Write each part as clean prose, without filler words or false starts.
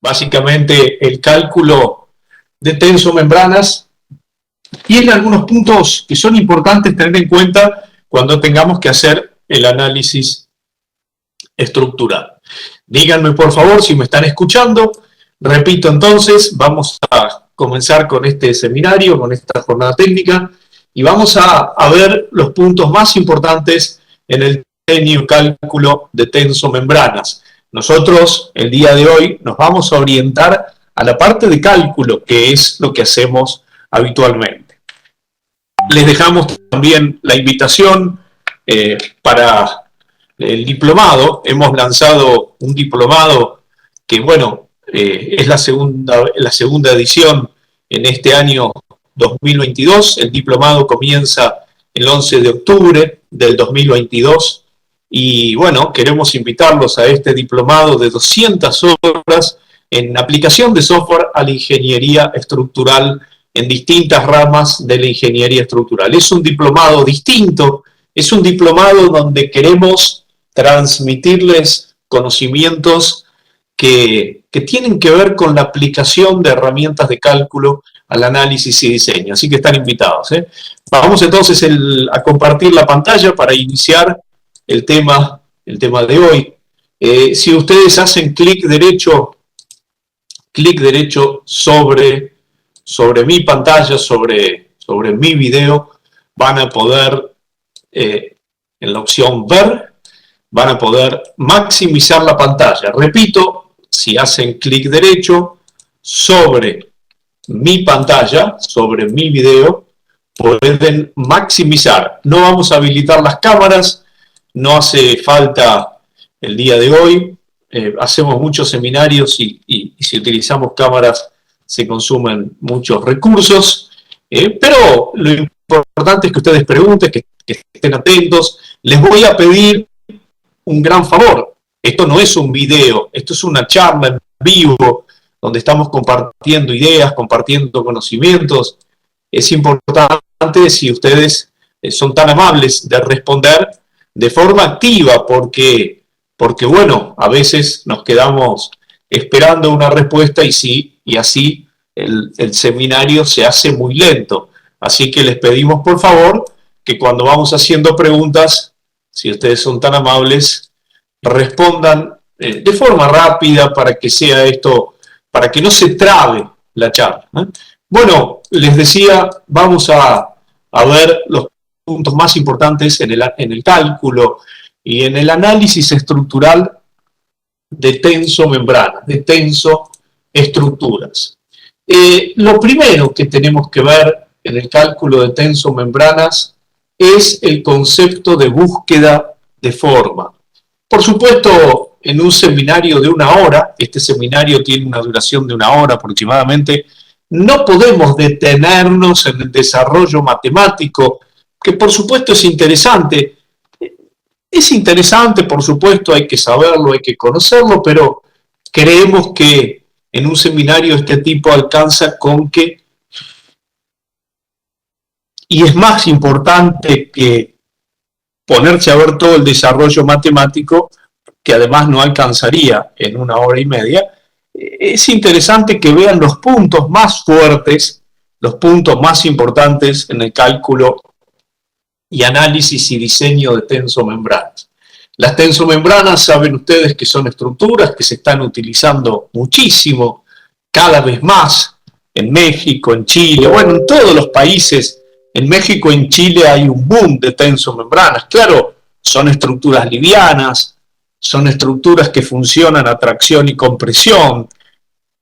básicamente el cálculo de tensomembranas, y en algunos puntos que son importantes tener en cuenta cuando tengamos que hacer el análisis estructural. Díganme por favor si me están escuchando. Repito entonces, vamos a comenzar con este seminario, con esta jornada técnica, y vamos a ver los puntos más importantes en el diseño y cálculo de tensomembranas. Nosotros el día de hoy nos vamos a orientar a la parte de cálculo, que es lo que hacemos habitualmente. Les dejamos también la invitación para el diplomado. Hemos lanzado un diplomado que, bueno, es la segunda edición en este año 2022. El diplomado comienza el 11 de octubre del 2022 y, bueno, queremos invitarlos a este diplomado de 200 horas en aplicación de software a la ingeniería estructural en distintas ramas de la ingeniería estructural. Es un diplomado distinto, es un diplomado donde queremos transmitirles conocimientos que tienen que ver con la aplicación de herramientas de cálculo al análisis y diseño. Así que están invitados. Vamos entonces a compartir la pantalla para iniciar el tema de hoy. Si ustedes hacen clic derecho sobre mi pantalla, sobre mi video, van a poder, en la opción ver, van a poder maximizar la pantalla. Repito, si hacen clic derecho sobre mi pantalla, sobre mi video, pueden maximizar. No vamos a habilitar las cámaras, no hace falta el día de hoy. Hacemos muchos seminarios y si utilizamos cámaras se consumen muchos recursos, pero lo importante es que ustedes pregunten, que estén atentos. Les voy a pedir un gran favor. Esto no es un video, esto es una charla en vivo, donde estamos compartiendo ideas, compartiendo conocimientos. Es importante si ustedes son tan amables de responder de forma activa, porque bueno, a veces nos quedamos esperando una respuesta y así el seminario se hace muy lento. Así que les pedimos por favor que cuando vamos haciendo preguntas, si ustedes son tan amables, respondan de forma rápida para que sea esto, para que no se trabe la charla. Bueno, les decía, vamos a ver los puntos más importantes en el cálculo y en el análisis estructural de tensomembranas, de tensoestructuras. Lo primero que tenemos que ver en el cálculo de tensomembranas es el concepto de búsqueda de forma. Por supuesto, en un seminario de 1 hora, este seminario tiene una duración de 1 hora aproximadamente, no podemos detenernos en el desarrollo matemático, que por supuesto es interesante. Es interesante, por supuesto, hay que saberlo, hay que conocerlo, pero creemos que en un seminario de este tipo alcanza con que, y es más importante que ponerse a ver todo el desarrollo matemático, que además no alcanzaría en 1 hora y media, es interesante que vean los puntos más fuertes, los puntos más importantes en el cálculo y análisis y diseño de tensomembranas. Las tensomembranas, saben ustedes que son estructuras que se están utilizando muchísimo, cada vez más, en México, en Chile, bueno, en todos los países. En México y en Chile hay un boom de tensomembranas. Claro, son estructuras livianas, son estructuras que funcionan a tracción y compresión,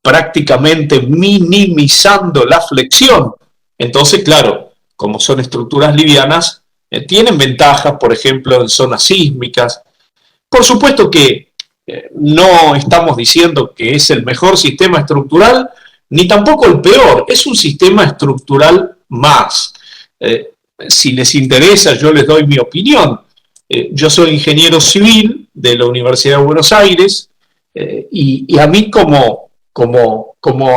prácticamente minimizando la flexión. Entonces, claro, como son estructuras livianas, tienen ventajas, por ejemplo, en zonas sísmicas. Por supuesto que no estamos diciendo que es el mejor sistema estructural, ni tampoco el peor. Es un sistema estructural más. Si les interesa, yo les doy mi opinión. Yo soy ingeniero civil de la Universidad de Buenos Aires y a mí como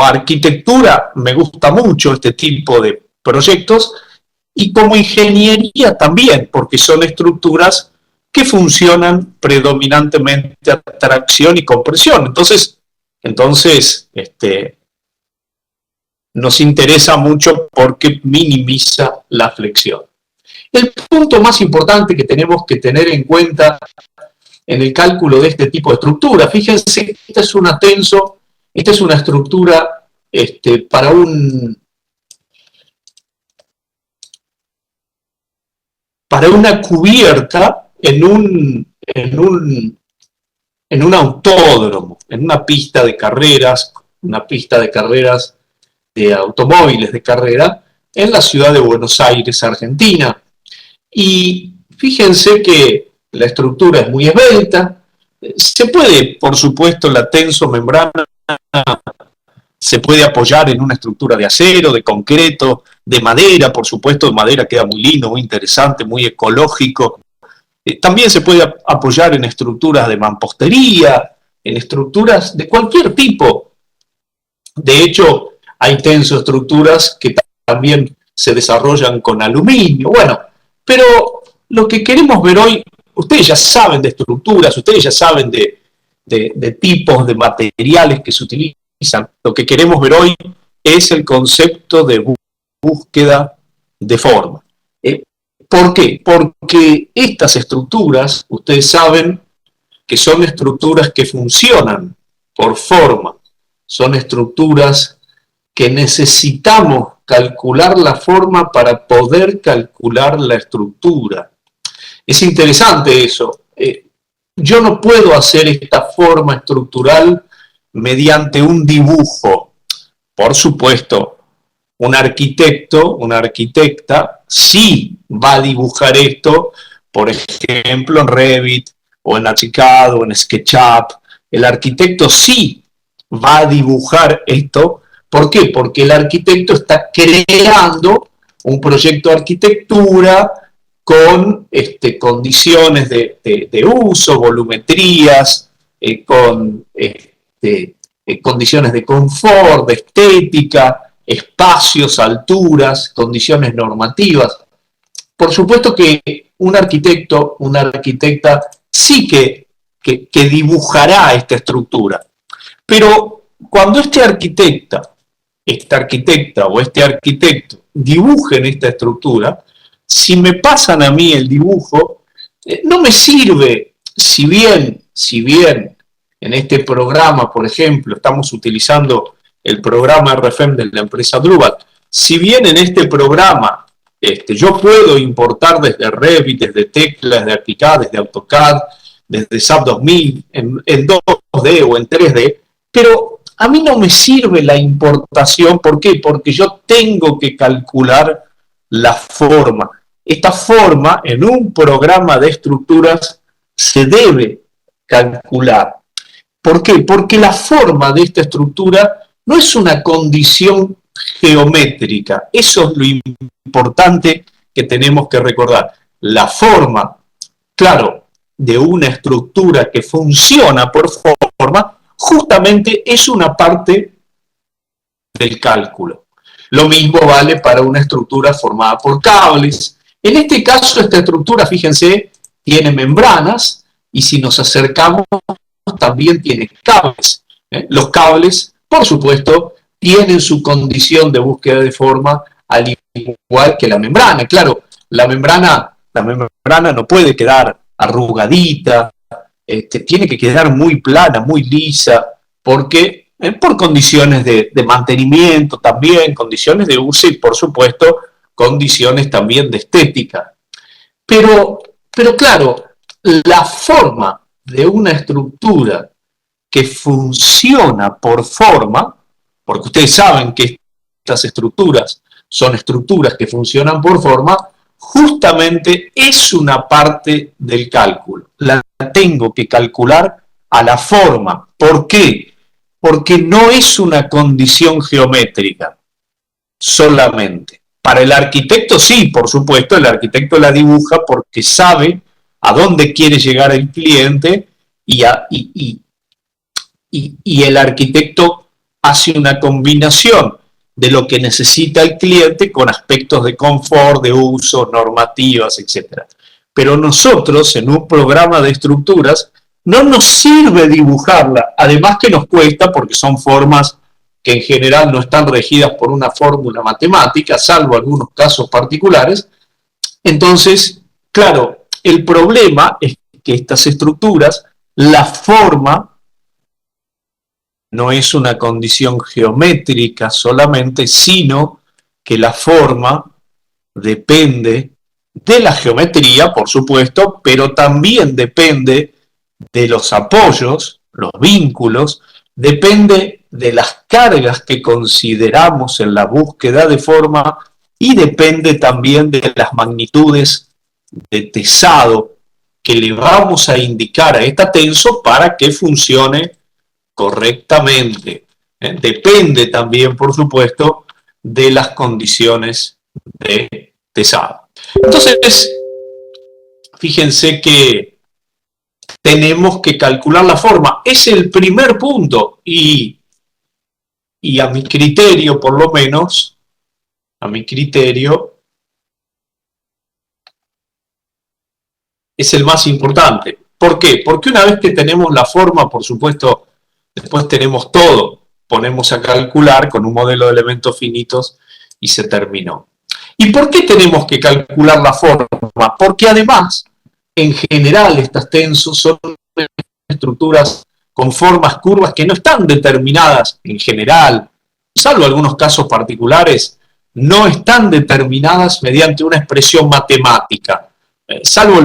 arquitectura me gusta mucho este tipo de proyectos, y como ingeniería también, porque son estructuras que funcionan predominantemente a tracción y compresión. Entonces, Entonces, nos interesa mucho porque minimiza la flexión. El punto más importante que tenemos que tener en cuenta en el cálculo de este tipo de estructura, fíjense, esta es una tenso, esta es una estructura para una cubierta en un autódromo, en una pista de carreras de automóviles de carrera, en la ciudad de Buenos Aires, Argentina. Y fíjense que la estructura es muy esbelta, se puede, por supuesto, la tensomembrana se puede apoyar en una estructura de acero, de concreto, de madera, por supuesto, de madera queda muy lindo, muy interesante, muy ecológico. También se puede apoyar en estructuras de mampostería, en estructuras de cualquier tipo. De hecho, hay tensoestructuras que también se desarrollan con aluminio. Bueno, pero lo que queremos ver hoy, ustedes ya saben de estructuras, ustedes ya saben de tipos de materiales que se utilizan. Lo que queremos ver hoy es el concepto de búsqueda de forma. ¿Por qué? Porque estas estructuras, ustedes saben que son estructuras que funcionan por forma, son estructuras que necesitamos calcular la forma para poder calcular la estructura. Es interesante eso. Yo no puedo hacer esta forma estructural mediante un dibujo. Por supuesto, un arquitecto, una arquitecta, sí va a dibujar esto, por ejemplo, en Revit, o en Archicad, o en SketchUp. El arquitecto sí va a dibujar esto. ¿Por qué? Porque el arquitecto está creando un proyecto de arquitectura con condiciones de uso, volumetrías, con condiciones de confort, de estética, espacios, alturas, condiciones normativas. Por supuesto que un arquitecto, una arquitecta, sí que dibujará esta estructura. Pero cuando esta arquitecta o este arquitecto dibujen esta estructura, si me pasan a mí el dibujo, no me sirve, si bien en este programa, por ejemplo, estamos utilizando el programa RFEM de la empresa Drupal, si bien en este programa yo puedo importar desde Revit, desde Tekla, desde Archicad, desde AutoCAD, desde SAP 2000, en 2D o en 3D, pero a mí no me sirve la importación. ¿Por qué? Porque yo tengo que calcular la forma. Esta forma en un programa de estructuras se debe calcular. ¿Por qué? Porque la forma de esta estructura no es una condición geométrica. Eso es lo importante que tenemos que recordar. La forma, claro, de una estructura que funciona por forma, justamente es una parte del cálculo. Lo mismo vale para una estructura formada por cables. En este caso, esta estructura, fíjense, tiene membranas, y si nos acercamos, también tiene cables. Los cables, por supuesto, tienen su condición de búsqueda de forma, al igual que la membrana. Claro, la membrana no puede quedar arrugadita, tiene que quedar muy plana, muy lisa, porque por condiciones de mantenimiento también, condiciones de uso y, por supuesto, condiciones también de estética. Pero claro, la forma de una estructura que funciona por forma, porque ustedes saben que estas estructuras son estructuras que funcionan por forma, justamente es una parte del cálculo. La tengo que calcular a la forma. ¿Por qué? Porque no es una condición geométrica solamente. Para el arquitecto sí, por supuesto, el arquitecto la dibuja porque sabe a dónde quiere llegar el cliente y el arquitecto hace una combinación de lo que necesita el cliente con aspectos de confort, de uso, normativas, etc. Pero nosotros, en un programa de estructuras, no nos sirve dibujarla, además que nos cuesta porque son formas que en general no están regidas por una fórmula matemática, salvo algunos casos particulares. Entonces, claro, el problema es que estas estructuras, la forma no es una condición geométrica solamente, sino que la forma depende de la geometría, por supuesto, pero también depende de los apoyos, los vínculos, depende de las cargas que consideramos en la búsqueda de forma y depende también de las magnitudes de tesado que le vamos a indicar a esta tenso para que funcione correctamente. Depende también, por supuesto, de las condiciones de tesado. Entonces, fíjense que tenemos que calcular la forma. Es el primer punto y a mi criterio, por lo menos, a mi criterio, es el más importante. ¿Por qué? Porque una vez que tenemos la forma, por supuesto, después tenemos todo. Ponemos a calcular con un modelo de elementos finitos y se terminó. ¿Y por qué tenemos que calcular la forma? Porque además, en general, estas tensos son estructuras con formas curvas que no están determinadas en general, salvo algunos casos particulares, no están determinadas mediante una expresión matemática, salvo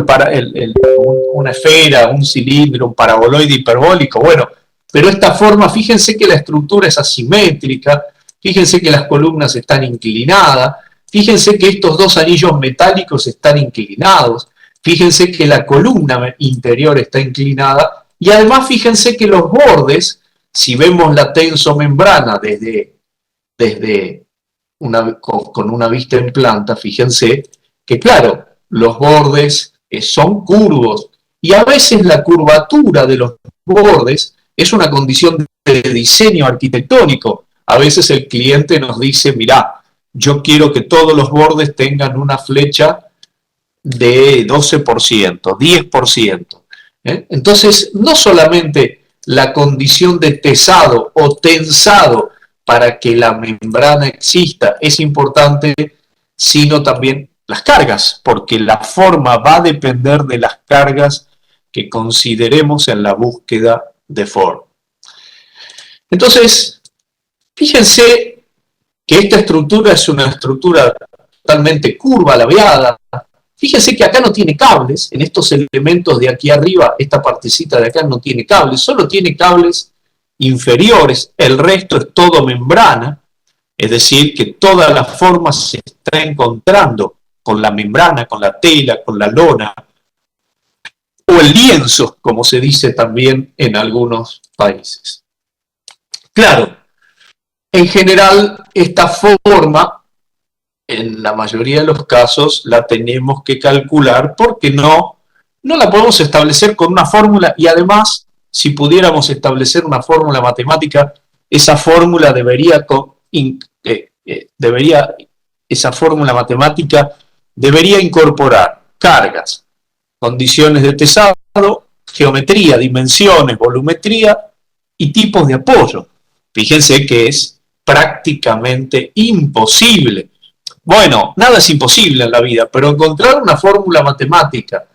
una esfera, un cilindro, un paraboloide hiperbólico, bueno, pero esta forma, fíjense que la estructura es asimétrica, fíjense que las columnas están inclinadas, fíjense que estos dos anillos metálicos están inclinados, fíjense que la columna interior está inclinada y además fíjense que los bordes, si vemos la tensomembrana con una vista en planta, fíjense que claro, los bordes son curvos y a veces la curvatura de los bordes es una condición de diseño arquitectónico. A veces el cliente nos dice, mirá, yo quiero que todos los bordes tengan una flecha de 12%, 10%. Entonces, no solamente la condición de tesado o tensado para que la membrana exista es importante, sino también las cargas, porque la forma va a depender de las cargas que consideremos en la búsqueda de forma. Entonces, fíjense que esta estructura es una estructura totalmente curva, ladeada. Fíjense que acá no tiene cables, en estos elementos de aquí arriba, esta partecita de acá no tiene cables, solo tiene cables inferiores, el resto es todo membrana, es decir, que toda la forma se está encontrando con la membrana, con la tela, con la lona, o el lienzo, como se dice también en algunos países. Claro, en general esta forma, en la mayoría de los casos, la tenemos que calcular porque no la podemos establecer con una fórmula y además, si pudiéramos establecer una fórmula matemática, esa fórmula esa fórmula matemática debería incorporar cargas, condiciones de tesado, geometría, dimensiones, volumetría y tipos de apoyo. Fíjense que es prácticamente imposible. Bueno, nada es imposible en la vida, pero encontrar una fórmula matemática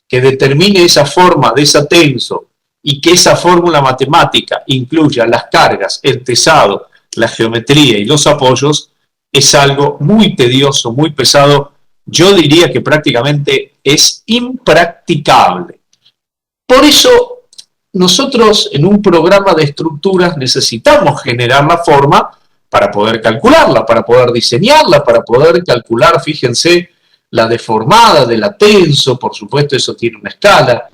que determine esa forma de esa tenso y que esa fórmula matemática incluya las cargas, el tesado, la geometría y los apoyos es algo muy tedioso, muy pesado. Yo diría que prácticamente es impracticable. Por eso nosotros en un programa de estructuras necesitamos generar la forma para poder calcularla, para poder diseñarla, para poder calcular, fíjense, la deformada de la tenso, por supuesto eso tiene una escala,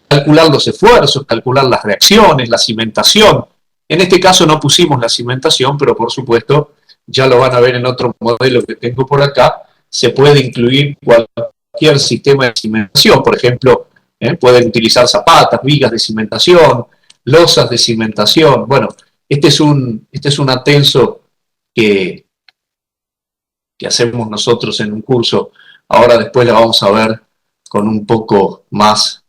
calcular los esfuerzos, calcular las reacciones, la cimentación. En este caso no pusimos la cimentación, pero por supuesto, ya lo van a ver en otro modelo que tengo por acá, se puede incluir cualquier sistema de cimentación, por ejemplo, pueden utilizar zapatas, vigas de cimentación, losas de cimentación. Bueno, este es un atenso que hacemos nosotros en un curso. Ahora después la vamos a ver con un poco más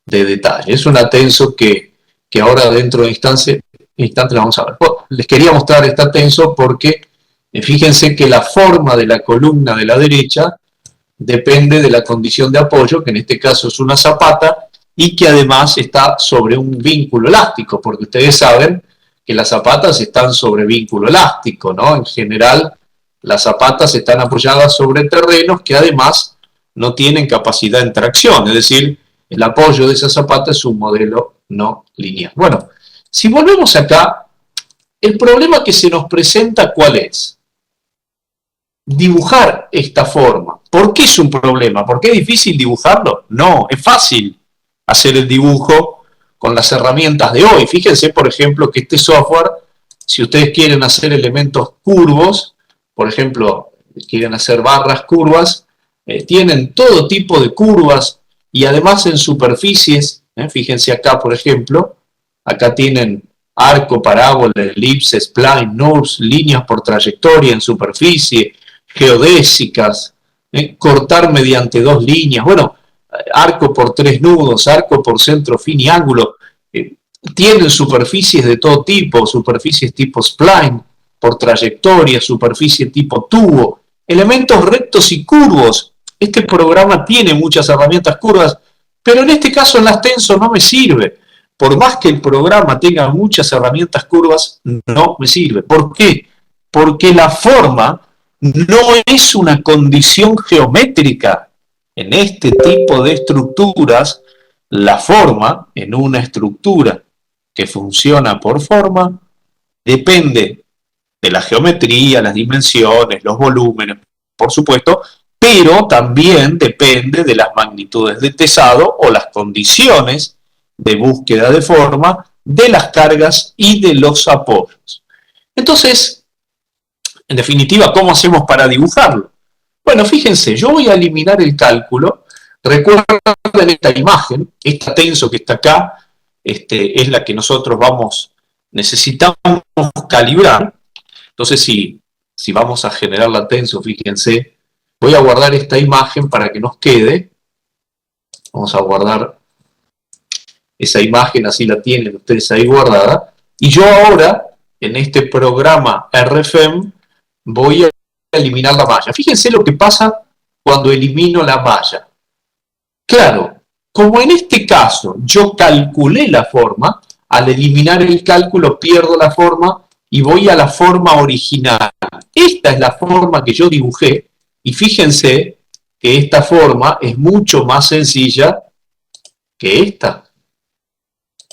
de detalle. Es una tenso que ahora dentro de instante la vamos a ver. Bueno, les quería mostrar esta tenso porque fíjense que la forma de la columna de la derecha depende de la condición de apoyo, que en este caso es una zapata, y que además está sobre un vínculo elástico, porque ustedes saben que las zapatas están sobre vínculo elástico, ¿no? En general, las zapatas están apoyadas sobre terrenos que además no tienen capacidad de tracción, es decir, el apoyo de esa zapata es un modelo no lineal. Bueno, si volvemos acá, el problema que se nos presenta, ¿cuál es? Dibujar esta forma. ¿Por qué es un problema? ¿Por qué es difícil dibujarlo? No, es fácil hacer el dibujo con las herramientas de hoy. Fíjense, por ejemplo, que este software, si ustedes quieren hacer elementos curvos, por ejemplo, quieren hacer barras curvas, tienen todo tipo de curvas y además en superficies, fíjense acá, por ejemplo, acá tienen arco, parábola, elipse, spline, NURBS, líneas por trayectoria en superficie, geodésicas, cortar mediante dos líneas, bueno, arco por tres nudos, arco por centro, fin y ángulo, tienen superficies de todo tipo, superficies tipo spline, por trayectoria, superficie tipo tubo, elementos rectos y curvos. Este programa tiene muchas herramientas curvas, pero en este caso en las Tenso no me sirve. Por más que el programa tenga muchas herramientas curvas, no me sirve. ¿Por qué? Porque la forma no es una condición geométrica. En este tipo de estructuras, la forma en una estructura que funciona por forma depende de la geometría, las dimensiones, los volúmenes, por supuesto, pero también depende de las magnitudes de tesado o las condiciones de búsqueda de forma, de las cargas y de los apoyos. Entonces, en definitiva, ¿cómo hacemos para dibujarlo? Bueno, fíjense, yo voy a eliminar el cálculo. Recuerden esta imagen, esta tenso que está acá, es la que nosotros necesitamos calibrar. Entonces, si vamos a generar la tenso, fíjense, voy a guardar esta imagen para que nos quede. Vamos a guardar esa imagen, así la tienen ustedes ahí guardada. Y yo ahora, en este programa RFEM, voy a eliminar la malla. Fíjense lo que pasa cuando elimino la malla. Claro, como en este caso yo calculé la forma, al eliminar el cálculo pierdo la forma y voy a la forma original. Esta es la forma que yo dibujé y fíjense que esta forma es mucho más sencilla que esta.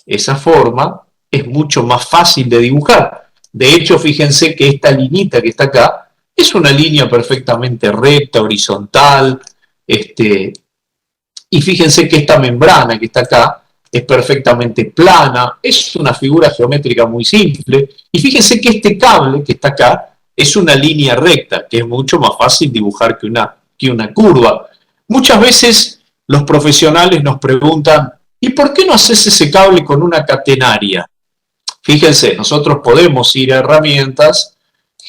Esa forma es mucho más fácil de dibujar. De hecho, fíjense que esta linita que está acá es una línea perfectamente recta, horizontal, y fíjense que esta membrana que está acá es perfectamente plana, es una figura geométrica muy simple, y fíjense que este cable que está acá es una línea recta, que es mucho más fácil dibujar que una curva. Muchas veces los profesionales nos preguntan, ¿y por qué no haces ese cable con una catenaria? Fíjense, nosotros podemos ir a herramientas,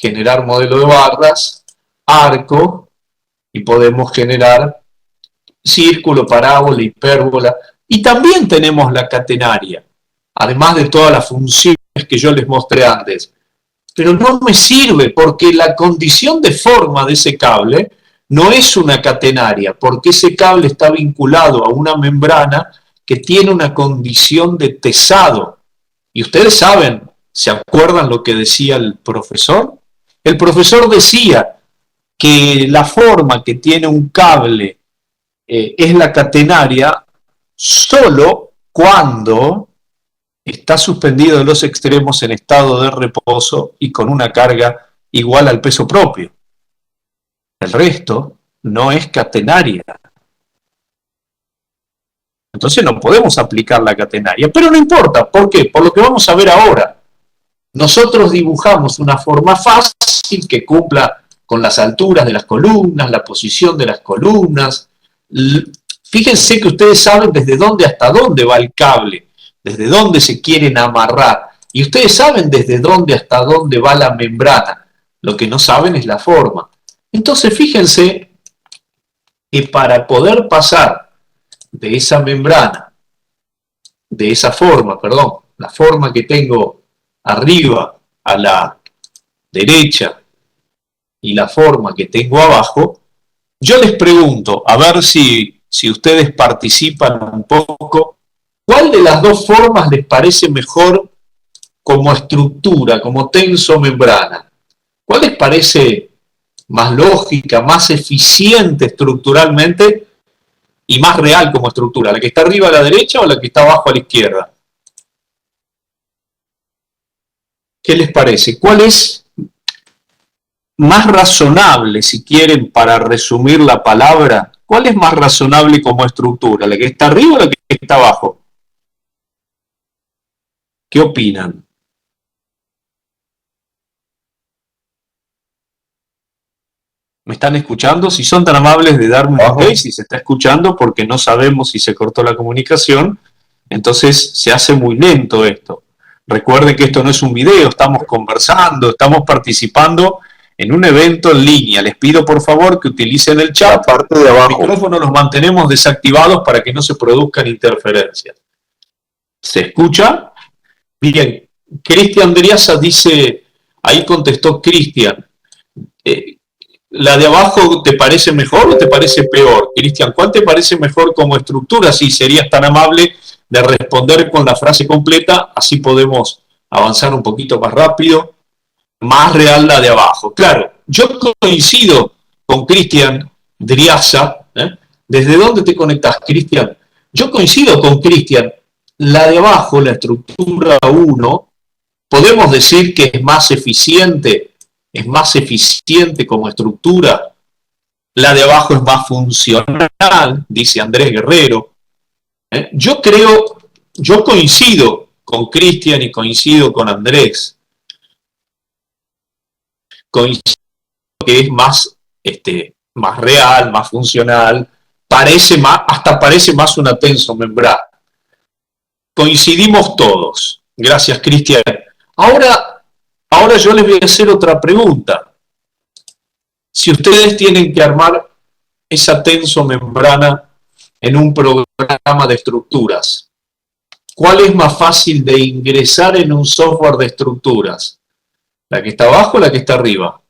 generar modelo de barras, arco, y podemos generar círculo, parábola, hipérbola, y también tenemos la catenaria, además de todas las funciones que yo les mostré antes. Pero no me sirve porque la condición de forma de ese cable no es una catenaria, porque ese cable está vinculado a una membrana que tiene una condición de tesado. Y ustedes saben, ¿se acuerdan lo que decía el profesor? El profesor decía que la forma que tiene un cable es la catenaria solo cuando está suspendido de los extremos en estado de reposo y con una carga igual al peso propio. El resto no es catenaria. Entonces no podemos aplicar la catenaria, pero no importa. ¿Por qué? Por lo que vamos a ver ahora. Nosotros dibujamos una forma fácil que cumpla con las alturas de las columnas, la posición de las columnas. Fíjense que ustedes saben desde dónde hasta dónde va el cable, desde dónde se quieren amarrar. Y ustedes saben desde dónde hasta dónde va la membrana. Lo que no saben es la forma. Entonces fíjense que para poder pasar de esa membrana de esa forma, perdón, la forma que tengo arriba a la derecha y la forma que tengo abajo, yo les pregunto, a ver si ustedes participan un poco, ¿cuál de las dos formas les parece mejor como estructura, como tenso-membrana? ¿Cuál les parece más lógica, más eficiente estructuralmente y más real como estructura? ¿La que está arriba a la derecha o la que está abajo a la izquierda? ¿Qué les parece? ¿Cuál es más razonable, si quieren, para resumir la palabra? ¿Cuál es más razonable como estructura? ¿La que está arriba o la que está abajo? ¿Qué opinan? ¿Me están escuchando? Si son tan amables de darme un ok, si se está escuchando, porque no sabemos si se cortó la comunicación, entonces se hace muy lento esto. Recuerden que esto no es un video, estamos conversando, estamos participando en un evento en línea. Les pido por favor que utilicen el chat. La parte de abajo. Los micrófonos los mantenemos desactivados para que no se produzcan interferencias. ¿Se escucha? Bien, Cristian Driaza dice, ahí contestó Cristian, ¿la de abajo te parece mejor o te parece peor? Cristian, ¿cuál te parece mejor como estructura? Si serías tan amable de responder con la frase completa, así podemos avanzar un poquito más rápido. Más real la de abajo. Claro, yo coincido con Cristian Driaza. ¿Desde dónde te conectas, Cristian? Yo coincido con Cristian. La de abajo, la estructura 1, podemos decir que es más eficiente como estructura. La de abajo es más funcional, dice Andrés Guerrero. Yo coincido con Cristian y coincido con Andrés. Coincido que es más real, más funcional, hasta parece más una tenso-membrana. Coincidimos todos. Gracias, Cristian. Ahora yo les voy a hacer otra pregunta. Si ustedes tienen que armar esa tenso-membrana en un programa de estructuras, ¿cuál es más fácil de ingresar en un software de estructuras? ¿La que está abajo o la que está arriba?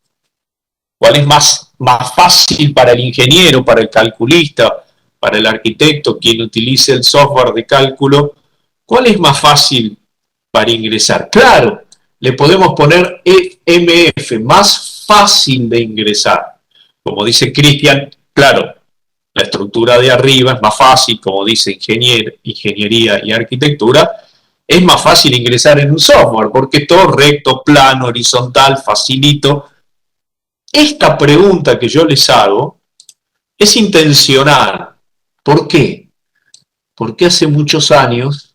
¿Cuál es más fácil para el ingeniero, para el calculista, para el arquitecto, quien utilice el software de cálculo? ¿Cuál es más fácil para ingresar? Claro, le podemos poner MF, más fácil de ingresar. Como dice Cristian, claro, la estructura de arriba es más fácil, como dice ingeniería y arquitectura, es más fácil ingresar en un software, porque todo recto, plano, horizontal, facilito. Esta pregunta que yo les hago es intencional. ¿Por qué? Porque hace muchos años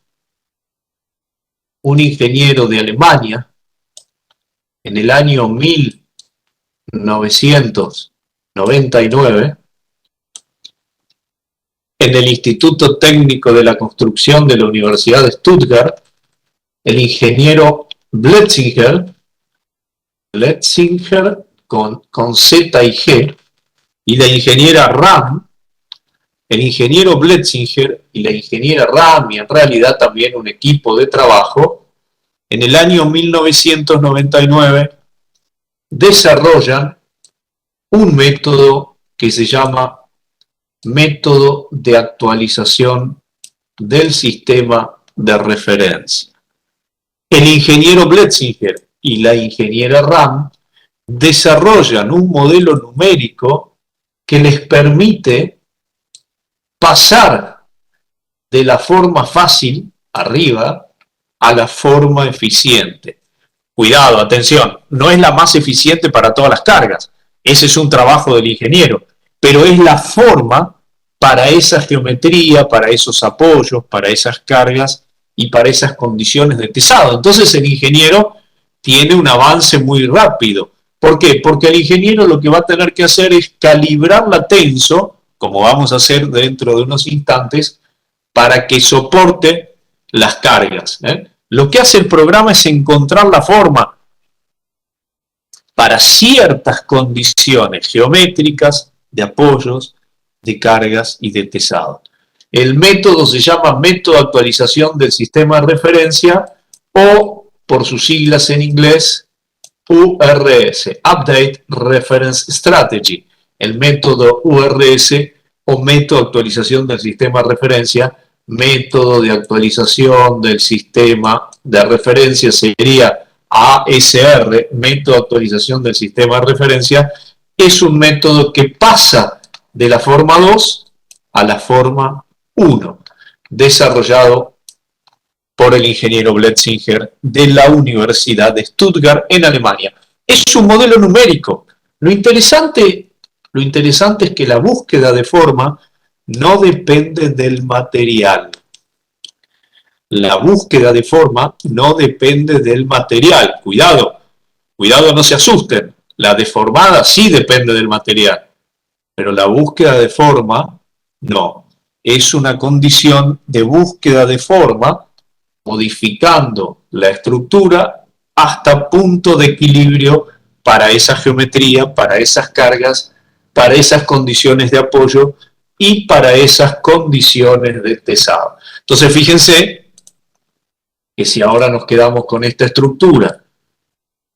un ingeniero de Alemania, en el año 1999, en el Instituto Técnico de la Construcción de la Universidad de Stuttgart, el ingeniero Bletzinger con Z y G, y la ingeniera Ram, el ingeniero Bletzinger y la ingeniera Ram, y en realidad también un equipo de trabajo, en el año 1999 desarrollan un método que se llama método de actualización del sistema de referencia. El ingeniero Bletzinger y la ingeniera Ram desarrollan un modelo numérico que les permite pasar de la forma fácil, arriba, a la forma eficiente. Cuidado, atención, no es la más eficiente para todas las cargas. Ese es un trabajo del ingeniero, pero es la forma para esa geometría, para esos apoyos, para esas cargas y para esas condiciones de tesado. Entonces el ingeniero tiene un avance muy rápido. ¿Por qué? Porque el ingeniero lo que va a tener que hacer es calibrar la tenso, como vamos a hacer dentro de unos instantes, para que soporte las cargas. Lo que hace el programa es encontrar la forma para ciertas condiciones geométricas, de apoyos, de cargas y de tesado. El método se llama método de actualización del sistema de referencia o, por sus siglas en inglés, URS, Update Reference Strategy. El método URS o método de actualización del sistema de referencia, método de actualización del sistema de referencia sería ASR, método de actualización del sistema de referencia, es un método que pasa de la forma 2 a la forma 1, desarrollado por el ingeniero Bletzinger de la Universidad de Stuttgart en Alemania. Es un modelo numérico. Lo interesante es que la búsqueda de forma no depende del material. La búsqueda de forma no depende del material. Cuidado, no se asusten. La deformada sí depende del material, pero la búsqueda de forma no. Es una condición de búsqueda de forma modificando la estructura hasta punto de equilibrio para esa geometría, para esas cargas, para esas condiciones de apoyo y para esas condiciones de tesado. Entonces fíjense que si ahora nos quedamos con esta estructura,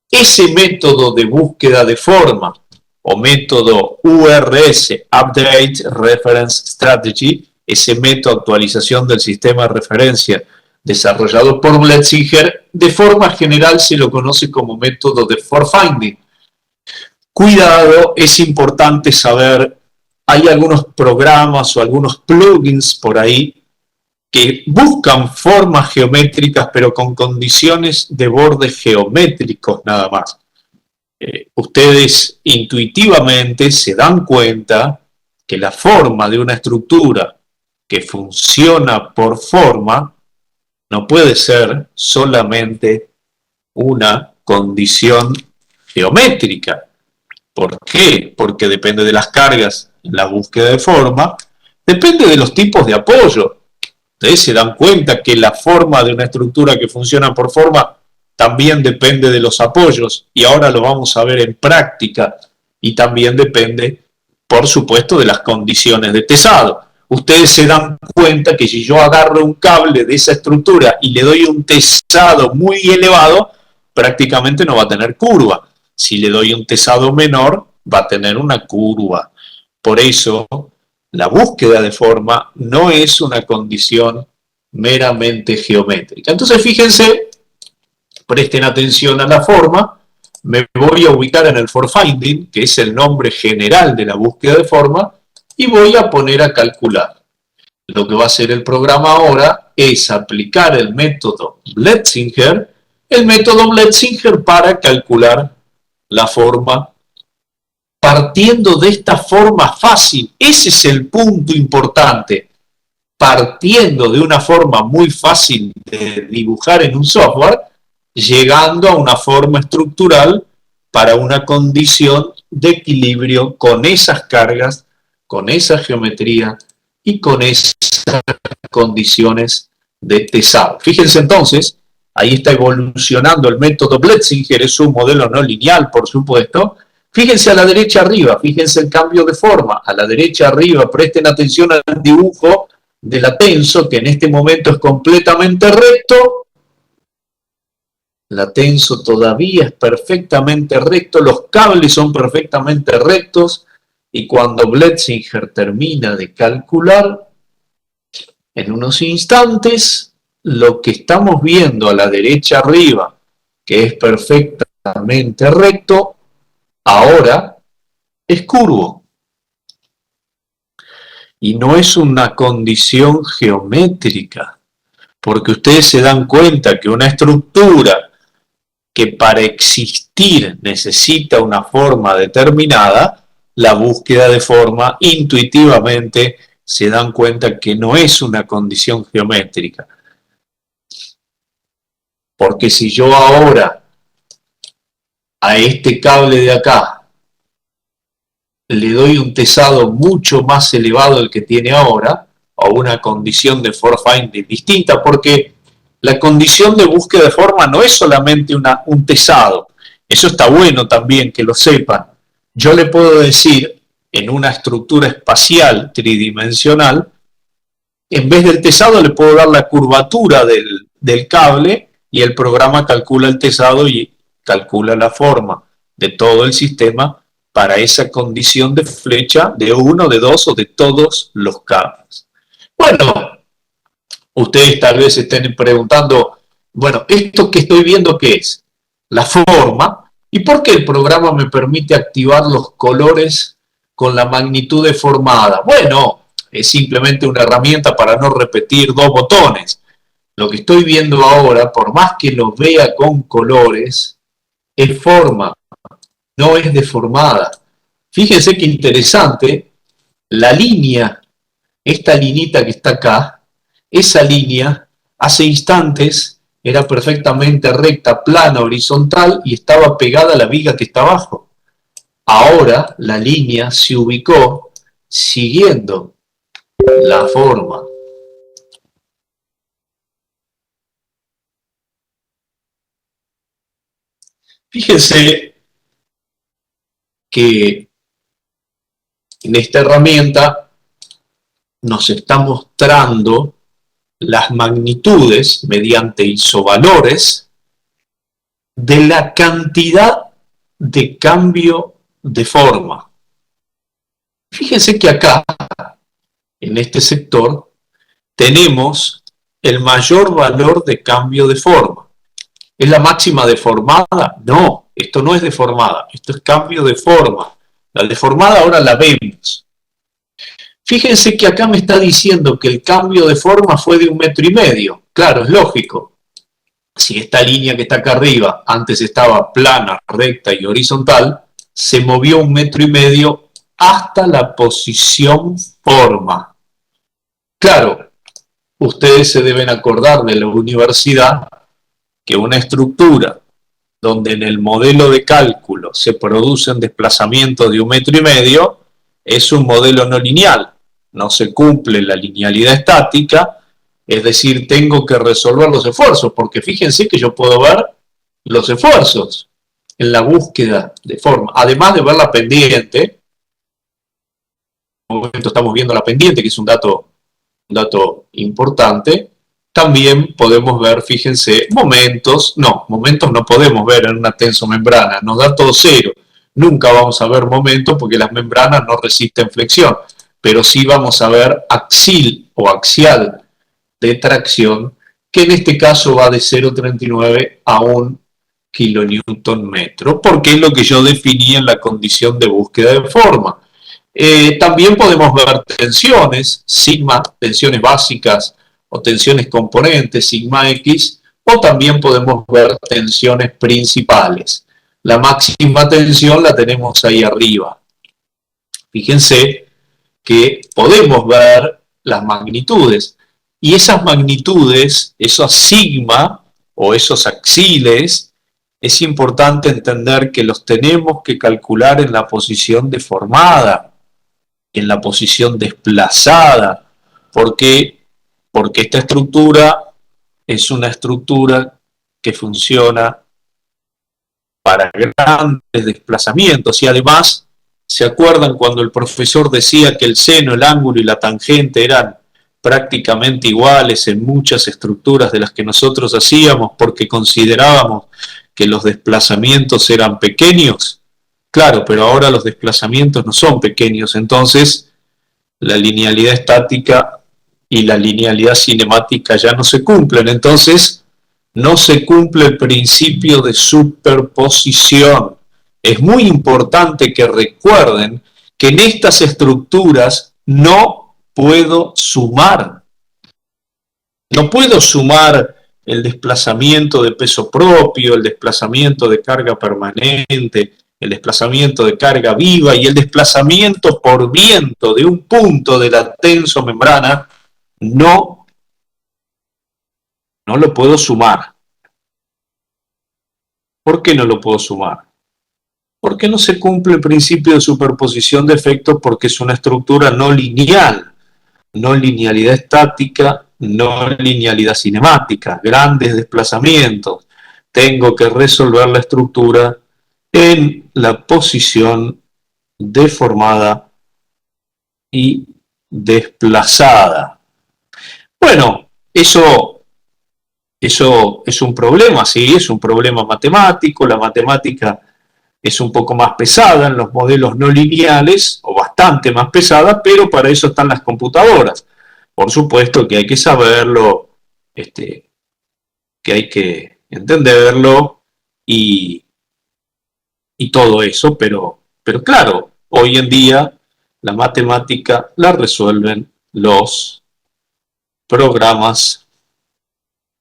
ese método de búsqueda de forma o método URS, Update Reference Strategy, ese método de actualización del sistema de referencia desarrollado por Bletzinger, de forma general se lo conoce como método de forfinding. Cuidado, es importante saber, hay algunos programas o algunos plugins por ahí que buscan formas geométricas pero con condiciones de bordes geométricos nada más. Ustedes intuitivamente se dan cuenta que la forma de una estructura que funciona por forma no puede ser solamente una condición geométrica. ¿Por qué? Porque depende de las cargas en la búsqueda de forma, depende de los tipos de apoyo. Ustedes se dan cuenta que la forma de una estructura que funciona por forma también depende de los apoyos, y ahora lo vamos a ver en práctica, y también depende, por supuesto, de las condiciones de tesado. Ustedes se dan cuenta que si yo agarro un cable de esa estructura y le doy un tesado muy elevado, prácticamente no va a tener curva. Si le doy un tesado menor, va a tener una curva. Por eso, la búsqueda de forma no es una condición meramente geométrica. Entonces, fíjense, presten atención a la forma, me voy a ubicar en el forfinding, que es el nombre general de la búsqueda de forma, y voy a poner a calcular. Lo que va a hacer el programa ahora es aplicar el método Bletzinger para calcular la forma partiendo de esta forma fácil. Ese es el punto importante. Partiendo de una forma muy fácil de dibujar en un software, llegando a una forma estructural para una condición de equilibrio con esas cargas, con esa geometría y con esas condiciones de tesado. Fíjense entonces, ahí está evolucionando el método Bletzinger, es un modelo no lineal, por supuesto. Fíjense a la derecha arriba, fíjense el cambio de forma. A la derecha arriba, presten atención al dibujo de la tenso, que en este momento es completamente recto. La tenso todavía es perfectamente recto, los cables son perfectamente rectos, y cuando Bletzinger termina de calcular, en unos instantes, lo que estamos viendo a la derecha arriba, que es perfectamente recto, ahora es curvo. Y no es una condición geométrica, porque ustedes se dan cuenta que una estructura que para existir necesita una forma determinada, la búsqueda de forma intuitivamente se dan cuenta que no es una condición geométrica. Porque si yo ahora a este cable de acá le doy un tesado mucho más elevado del que tiene ahora, o una condición de forfinding distinta, porque la condición de búsqueda de forma no es solamente un tesado. Eso está bueno también que lo sepan. Yo le puedo decir en una estructura espacial tridimensional En vez del tesado le puedo dar la curvatura del cable y el programa calcula el tesado y calcula la forma de todo el sistema para esa condición de flecha de uno, de dos o de todos los cables. Bueno, ustedes tal vez estén preguntando, bueno, ¿esto que estoy viendo qué es? La forma. ¿Y por qué el programa me permite activar los colores con la magnitud deformada? Bueno, es simplemente una herramienta para no repetir dos botones. Lo que estoy viendo ahora, por más que lo vea con colores, es forma, no es deformada. Fíjense qué interesante, la línea, esta linita que está acá, esa línea hace instantes era perfectamente recta, plana, horizontal y estaba pegada a la viga que está abajo. Ahora la línea se ubicó siguiendo la forma. Fíjense que en esta herramienta nos está mostrando las magnitudes mediante isovalores de la cantidad de cambio de forma. Fíjense que acá, en este sector, tenemos el mayor valor de cambio de forma. ¿Es la máxima deformada? No, esto no es deformada, esto es cambio de forma. La deformada ahora la vemos. Fíjense que acá me está diciendo que el cambio de forma fue de 1,5 metros. Claro, es lógico. Si esta línea que está acá arriba antes estaba plana, recta y horizontal, se movió 1,5 metros hasta la posición forma. Claro, ustedes se deben acordar de la universidad que una estructura donde en el modelo de cálculo se producen desplazamientos de 1,5 metros es un modelo no lineal. No se cumple la linealidad estática, es decir, tengo que resolver los esfuerzos, porque fíjense que yo puedo ver los esfuerzos en la búsqueda de forma, además de ver la pendiente. En este momento estamos viendo la pendiente, que es un dato importante. También podemos ver, fíjense, momentos no podemos ver en una tensomembrana, nos da todo cero. Nunca vamos a ver momentos porque las membranas no resisten flexión, pero sí vamos a ver axil o axial de tracción, que en este caso va de 0,39 a 1 kilonewton metro, porque es lo que yo definí en la condición de búsqueda de forma. También podemos ver tensiones, sigma, tensiones básicas o tensiones componentes, sigma X, o también podemos ver tensiones principales. La máxima tensión la tenemos ahí arriba. Fíjense que podemos ver las magnitudes, y esas magnitudes, esos sigma o esos axiles, es importante entender que los tenemos que calcular en la posición deformada, en la posición desplazada. ¿Por qué? Porque esta estructura es una estructura que funciona para grandes desplazamientos y además, ¿se acuerdan cuando el profesor decía que el seno, el ángulo y la tangente eran prácticamente iguales en muchas estructuras de las que nosotros hacíamos porque considerábamos que los desplazamientos eran pequeños? Claro, pero ahora los desplazamientos no son pequeños, entonces la linealidad estática y la linealidad cinemática ya no se cumplen, entonces no se cumple el principio de superposición. Es muy importante que recuerden que en estas estructuras no puedo sumar. No puedo sumar el desplazamiento de peso propio, el desplazamiento de carga permanente, el desplazamiento de carga viva y el desplazamiento por viento de un punto de la tensomembrana. No lo puedo sumar. ¿Por qué no lo puedo sumar? Porque no se cumple el principio de superposición de efectos porque es una estructura no lineal, no linealidad estática, no linealidad cinemática, grandes desplazamientos. Tengo que resolver la estructura en la posición deformada y desplazada. Bueno, eso es un problema, sí, es un problema matemático. La matemática es un poco más pesada en los modelos no lineales, o bastante más pesada, pero para eso están las computadoras. Por supuesto que hay que saberlo, que hay que entenderlo y, y todo eso, pero claro, hoy en día la matemática la resuelven los programas.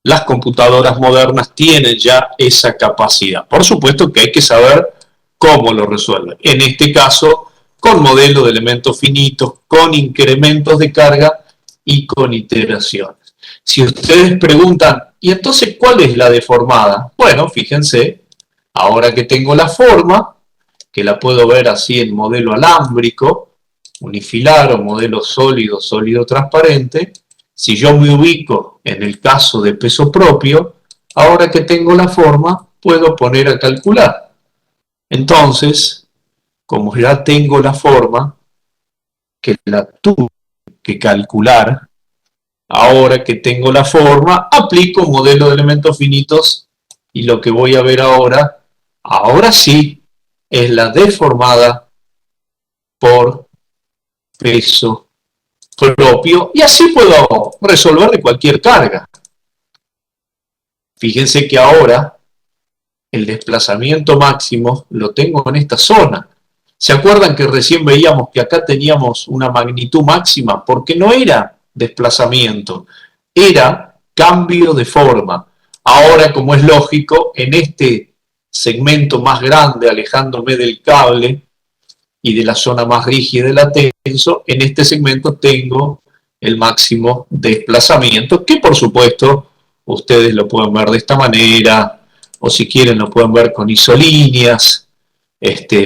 Las computadoras modernas tienen ya esa capacidad. Por supuesto que hay que saber cómo lo resuelven. En este caso, con modelos de elementos finitos, con incrementos de carga y con iteraciones. Si ustedes preguntan, ¿y entonces cuál es la deformada? Bueno, fíjense, ahora que tengo la forma, que la puedo ver así en modelo alámbrico, unifilar o modelo sólido, sólido transparente, si yo me ubico en el caso de peso propio, ahora que tengo la forma, puedo poner a calcular. Entonces, como ya tengo la forma, que la tuve que calcular, ahora que tengo la forma, aplico un modelo de elementos finitos y lo que voy a ver ahora sí, es la deformada por peso propio y así puedo resolver de cualquier carga. Fíjense que ahora el desplazamiento máximo lo tengo en esta zona. ¿Se acuerdan que recién veíamos que acá teníamos una magnitud máxima? Porque no era desplazamiento, era cambio de forma. Ahora, como es lógico, en este segmento más grande, alejándome del cable y de la zona más rígida del tenso, en este segmento tengo el máximo desplazamiento, que por supuesto ustedes lo pueden ver de esta manera, o si quieren lo pueden ver con isolíneas,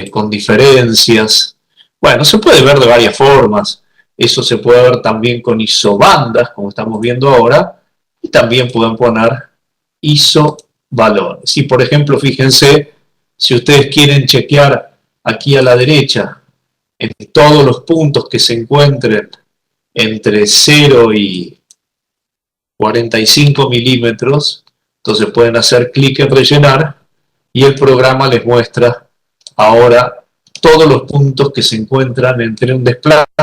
con diferencias. Bueno, se puede ver de varias formas. Eso se puede ver también con isobandas, como estamos viendo ahora, y también pueden poner isovalores. Si, por ejemplo, fíjense, si ustedes quieren chequear aquí a la derecha, en todos los puntos que se encuentren entre 0 y 45 milímetros, entonces pueden hacer clic en rellenar y el programa les muestra ahora todos los puntos que se encuentran entre un desplazamiento,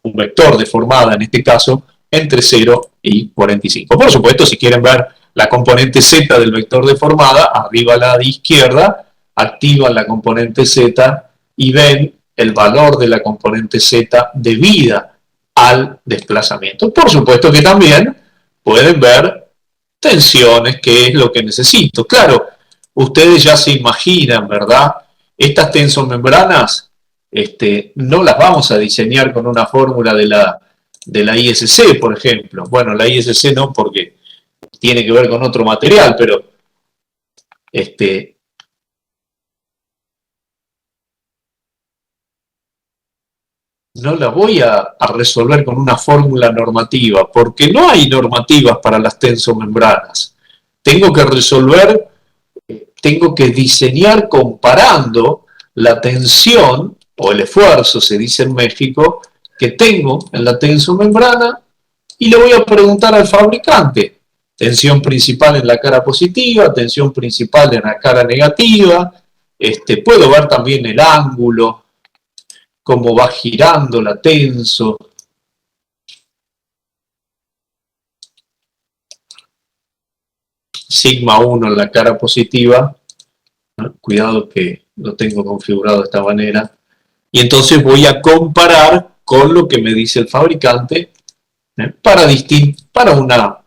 un vector deformada en este caso, entre 0 y 45. Por supuesto, si quieren ver la componente Z del vector deformada, arriba a la izquierda, activan la componente Z y ven el valor de la componente Z debida al desplazamiento. Por supuesto que también pueden ver tensiones, que es lo que necesito. Claro, ustedes ya se imaginan, ¿verdad? Estas tensomembranas no las vamos a diseñar con una fórmula de la ISC, por ejemplo. Bueno, la ISC no, porque tiene que ver con otro material, pero no la voy a resolver con una fórmula normativa, porque no hay normativas para las tensomembranas. Tengo que resolver, tengo que diseñar comparando la tensión, o el esfuerzo, se dice en México, que tengo en la tensomembrana, y le voy a preguntar al fabricante, tensión principal en la cara positiva, tensión principal en la cara negativa, puedo ver también el ángulo, cómo va girando la tenso. Sigma 1 en la cara positiva, ¿no? Cuidado que lo tengo configurado de esta manera, y entonces voy a comparar con lo que me dice el fabricante para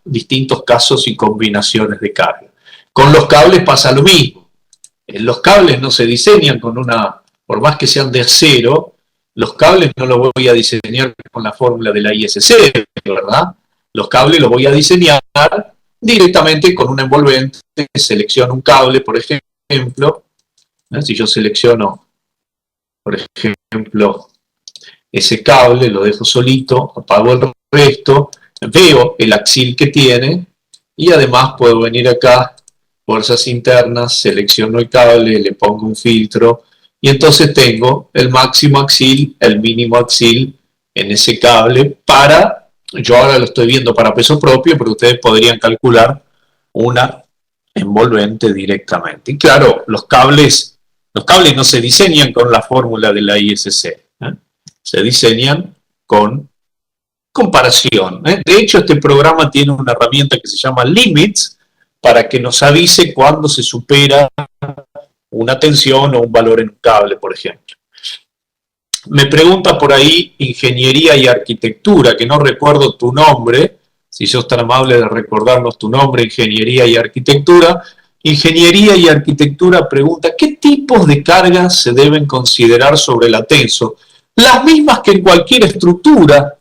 distintos casos y combinaciones de carga. Con los cables pasa lo mismo. Los cables no se diseñan con una, por más que sean de acero, los cables no los voy a diseñar con la fórmula de la ISC, ¿verdad? Los cables los voy a diseñar directamente con un envolvente. Selecciono un cable, por ejemplo. Si yo selecciono, por ejemplo, ese cable, lo dejo solito, apago el resto, veo el axil que tiene y además puedo venir acá, fuerzas internas, selecciono el cable, le pongo un filtro y entonces tengo el máximo axil, el mínimo axil en ese cable para, yo ahora lo estoy viendo para peso propio, pero ustedes podrían calcular una envolvente directamente. Y claro, los cables no se diseñan con la fórmula de la ISC, se diseñan con comparación. De hecho, este programa tiene una herramienta que se llama Limits para que nos avise cuando se supera una tensión o un valor en un cable, por ejemplo. Me pregunta por ahí ingeniería y arquitectura, que no recuerdo tu nombre, si sos tan amable de recordarnos tu nombre, ingeniería y arquitectura. Ingeniería y arquitectura pregunta, ¿qué tipos de cargas se deben considerar sobre el tenso? Las mismas que en cualquier estructura.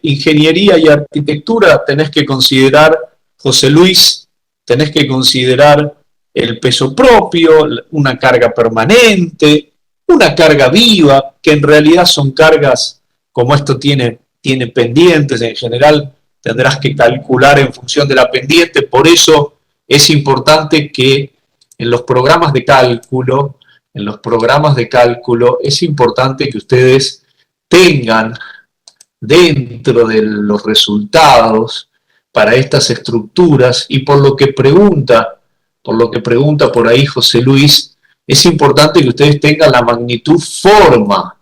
Ingeniería y arquitectura tenés que considerar, José Luis, tenés que considerar el peso propio, una carga permanente, una carga viva, que en realidad son cargas, como esto tiene pendientes, en general tendrás que calcular en función de la pendiente, por eso es importante que en los programas de cálculo, es importante que ustedes tengan dentro de los resultados para estas estructuras, y por lo que pregunta por ahí José Luis, es importante que ustedes tengan la magnitud forma.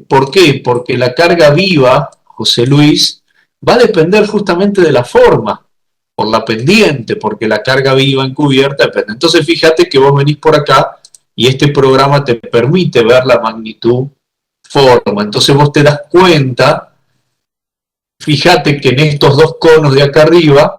¿Por qué? Porque la carga viva, José Luis, va a depender justamente de la forma, por la pendiente, porque la carga viva encubierta depende. Entonces fíjate que vos venís por acá y este programa te permite ver la magnitud forma. Entonces vos te das cuenta, fíjate que en estos dos conos de acá arriba,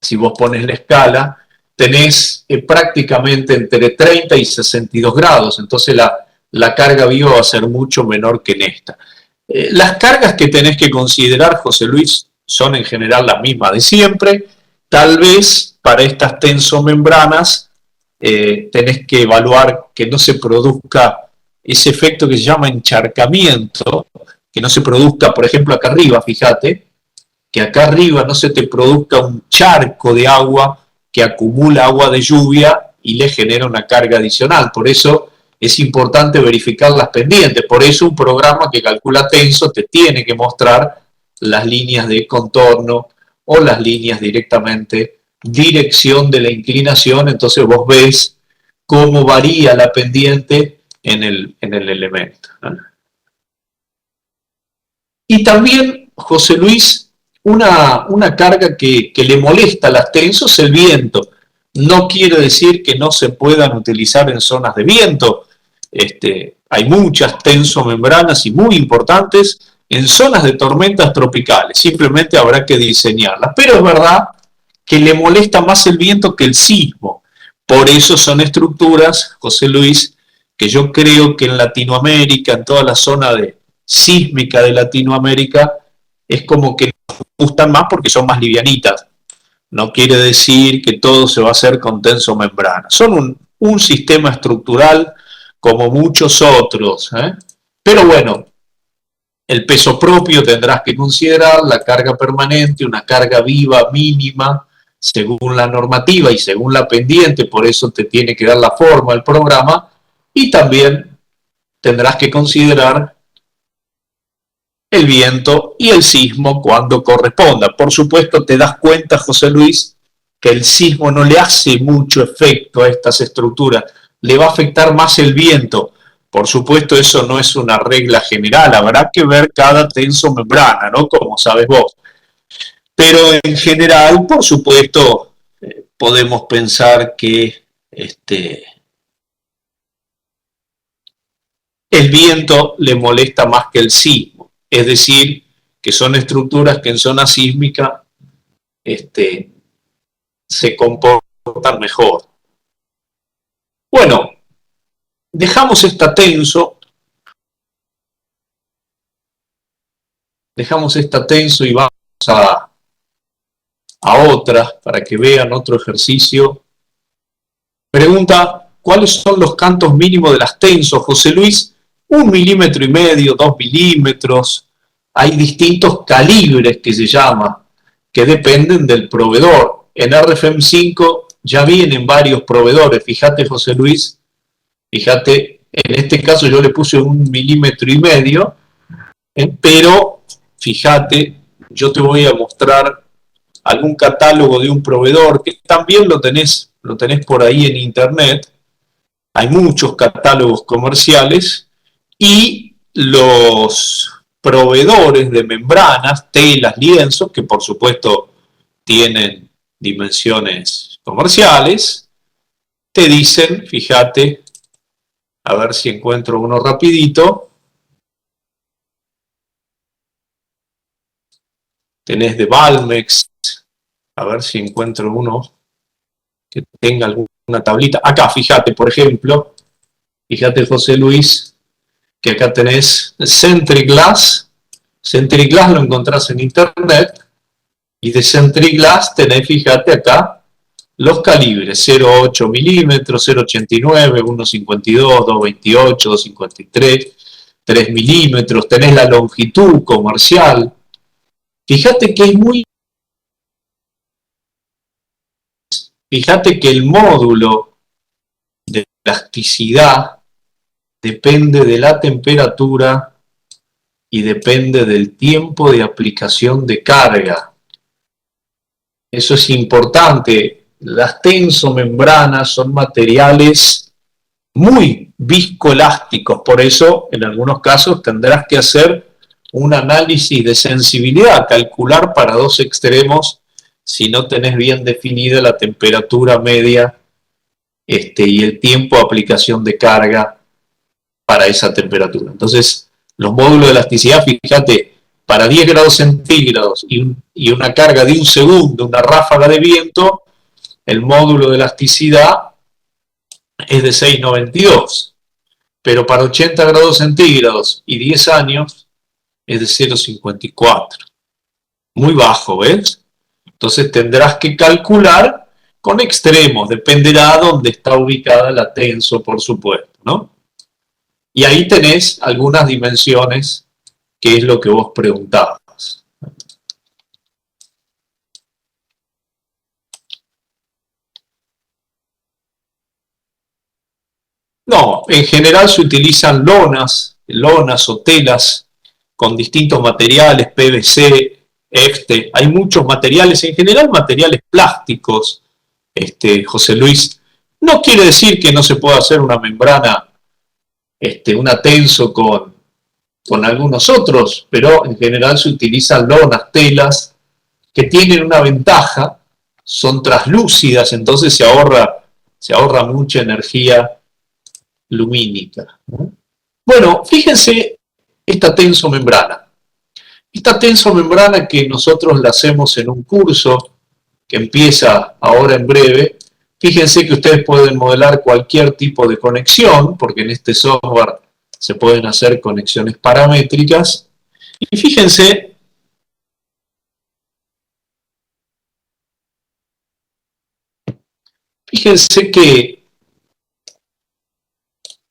si vos pones la escala, tenés prácticamente entre 30 y 62 grados, entonces la carga viva va a ser mucho menor que en esta. Las cargas que tenés que considerar, José Luis, son en general las mismas de siempre. Tal vez para estas tensomembranas tenés que evaluar que no se produzca ese efecto que se llama encharcamiento, que no se produzca, por ejemplo, acá arriba, fíjate, que acá arriba no se te produzca un charco de agua que acumula agua de lluvia y le genera una carga adicional. Por eso es importante verificar las pendientes. Por eso un programa que calcula tenso te tiene que mostrar las líneas de contorno o las líneas directamente dirección de la inclinación. Entonces vos ves cómo varía la pendiente en el elemento. Y también, José Luis, una carga que le molesta a las tensos es el viento. No quiere decir que no se puedan utilizar en zonas de viento. Hay muchas tensomembranas y muy importantes en zonas de tormentas tropicales. Simplemente habrá que diseñarlas. Pero es verdad que le molesta más el viento que el sismo. Por eso son estructuras, José Luis, que yo creo que en Latinoamérica, en toda la zona sísmica de Latinoamérica, es como que nos gustan más porque son más livianitas. No quiere decir que todo se va a hacer con tensomembrana. Son un sistema estructural como muchos otros. Pero bueno, el peso propio tendrás que considerar, la carga permanente, una carga viva mínima, según la normativa y según la pendiente, por eso te tiene que dar la forma el programa, y también tendrás que considerar el viento y el sismo cuando corresponda. Por supuesto, te das cuenta, José Luis, que el sismo no le hace mucho efecto a estas estructuras, le va a afectar más el viento. Por supuesto, eso no es una regla general, habrá que ver cada tensomembrana, ¿no? Como sabes vos. Pero en general, por supuesto, podemos pensar que el viento le molesta más que el sismo. Es decir, que son estructuras que en zona sísmica se comportan mejor. Bueno, dejamos esta tenso y vamos a otra para que vean otro ejercicio. Pregunta, ¿cuáles son los cantos mínimos de las tensos, José Luis? 1,5 milímetros, 2 milímetros. Hay distintos calibres que se llama, que dependen del proveedor. En RFM5 ya vienen varios proveedores. Fíjate, José Luis, fíjate En este caso yo le puse 1,5 milímetros, pero fíjate, yo te voy a mostrar algún catálogo de un proveedor que también lo tenés por ahí en internet. Hay muchos catálogos comerciales y los proveedores de membranas, telas, lienzos, que por supuesto tienen dimensiones comerciales, te dicen, fíjate, a ver si encuentro uno rapidito, tenés de Valmex, a ver si encuentro uno que tenga alguna tablita. Acá, fíjate, por ejemplo, fíjate José Luis, que acá tenés Centric Glass. Centric Glass lo encontrás en internet, y de Centric Glass tenés, fíjate acá, los calibres 0,8 milímetros, 0,89, 1,52, 2,28, 2,53, 3 milímetros, tenés la longitud comercial. Fíjate que es muy... Fíjate que el módulo de elasticidad depende de la temperatura y depende del tiempo de aplicación de carga. Eso es importante. Las tensomembranas son materiales muy viscoelásticos, por eso en algunos casos tendrás que hacer un análisis de sensibilidad, calcular para dos extremos si no tenés bien definida la temperatura media y el tiempo de aplicación de carga para esa temperatura. Entonces, los módulos de elasticidad, fíjate, para 10 grados centígrados y una carga de 1 segundo, una ráfaga de viento, el módulo de elasticidad es de 6,92. Pero para 80 grados centígrados y 10 años es de 0,54. Muy bajo, ¿ves? Entonces tendrás que calcular con extremos, dependerá de dónde está ubicada la tenso, por supuesto, ¿no? Y ahí tenés algunas dimensiones, que es lo que vos preguntabas. No, en general se utilizan lonas o telas con distintos materiales, PVC, hay muchos materiales, en general materiales plásticos, José Luis. No quiere decir que no se pueda hacer una membrana, una tenso con algunos otros, pero en general se utilizan lonas, telas, que tienen una ventaja, son translúcidas, entonces se ahorra mucha energía lumínica. Bueno, fíjense esta tensomembrana. Esta tensomembrana que nosotros la hacemos en un curso que empieza ahora en breve, fíjense que ustedes pueden modelar cualquier tipo de conexión, porque en este software se pueden hacer conexiones paramétricas. Y fíjense que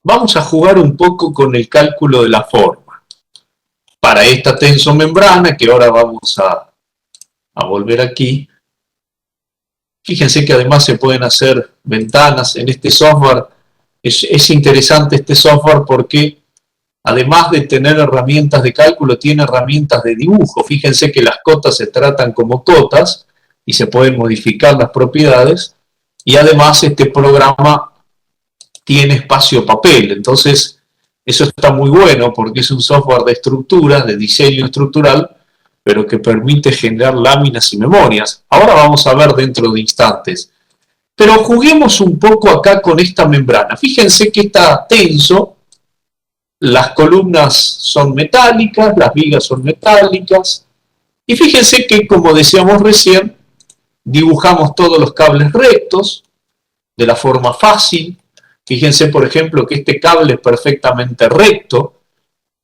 vamos a jugar un poco con el cálculo de la forma. Para esta tensomembrana, que ahora vamos a volver aquí, fíjense que además se pueden hacer ventanas en este software. Es interesante este software porque además de tener herramientas de cálculo, tiene herramientas de dibujo. Fíjense que las cotas se tratan como cotas y se pueden modificar las propiedades. Y además este programa tiene espacio papel. Entonces eso está muy bueno porque es un software de estructuras, de diseño estructural, pero que permite generar láminas y memorias. Ahora vamos a ver dentro de instantes. Pero juguemos un poco acá con esta membrana. Fíjense que está tenso, las columnas son metálicas, las vigas son metálicas, y fíjense que, como decíamos recién, dibujamos todos los cables rectos, de la forma fácil. Fíjense, por ejemplo, que este cable es perfectamente recto,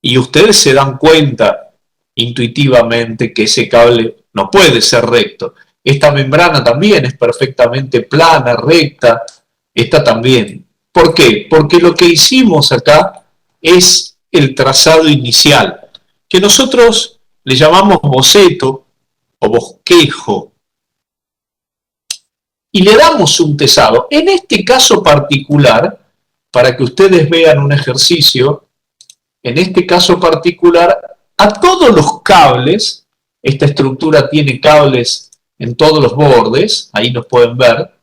y ustedes se dan cuenta intuitivamente que ese cable no puede ser recto. Esta membrana también es perfectamente plana, recta, esta también. ¿Por qué? Porque lo que hicimos acá es el trazado inicial, que nosotros le llamamos boceto o bosquejo, y le damos un trazado. En este caso particular, para que ustedes vean un ejercicio, en este caso particular, a todos los cables. Esta estructura tiene cables en todos los bordes, ahí los pueden ver,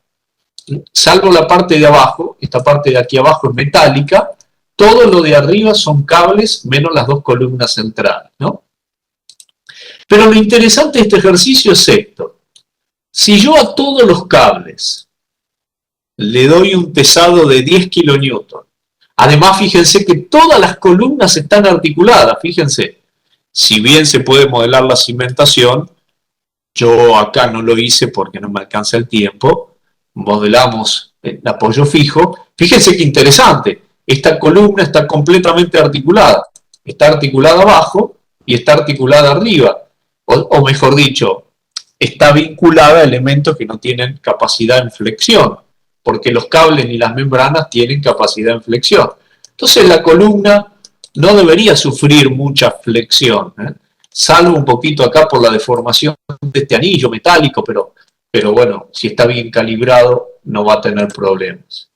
salvo la parte de abajo, esta parte de aquí abajo es metálica, todo lo de arriba son cables menos las dos columnas centrales, ¿no? Pero lo interesante de este ejercicio es esto. Si yo a todos los cables le doy un pesado de 10 kilonewton, además fíjense que todas las columnas están articuladas, fíjense, si bien se puede modelar la cimentación, yo acá no lo hice porque no me alcanza el tiempo, modelamos el apoyo fijo, fíjense qué interesante, esta columna está completamente articulada, está articulada abajo y está articulada arriba, o mejor dicho, está vinculada a elementos que no tienen capacidad en flexión, porque los cables ni las membranas tienen capacidad en flexión. Entonces la columna no debería sufrir mucha flexión, salvo un poquito acá por la deformación de este anillo metálico, pero bueno, si está bien calibrado no va a tener problemas.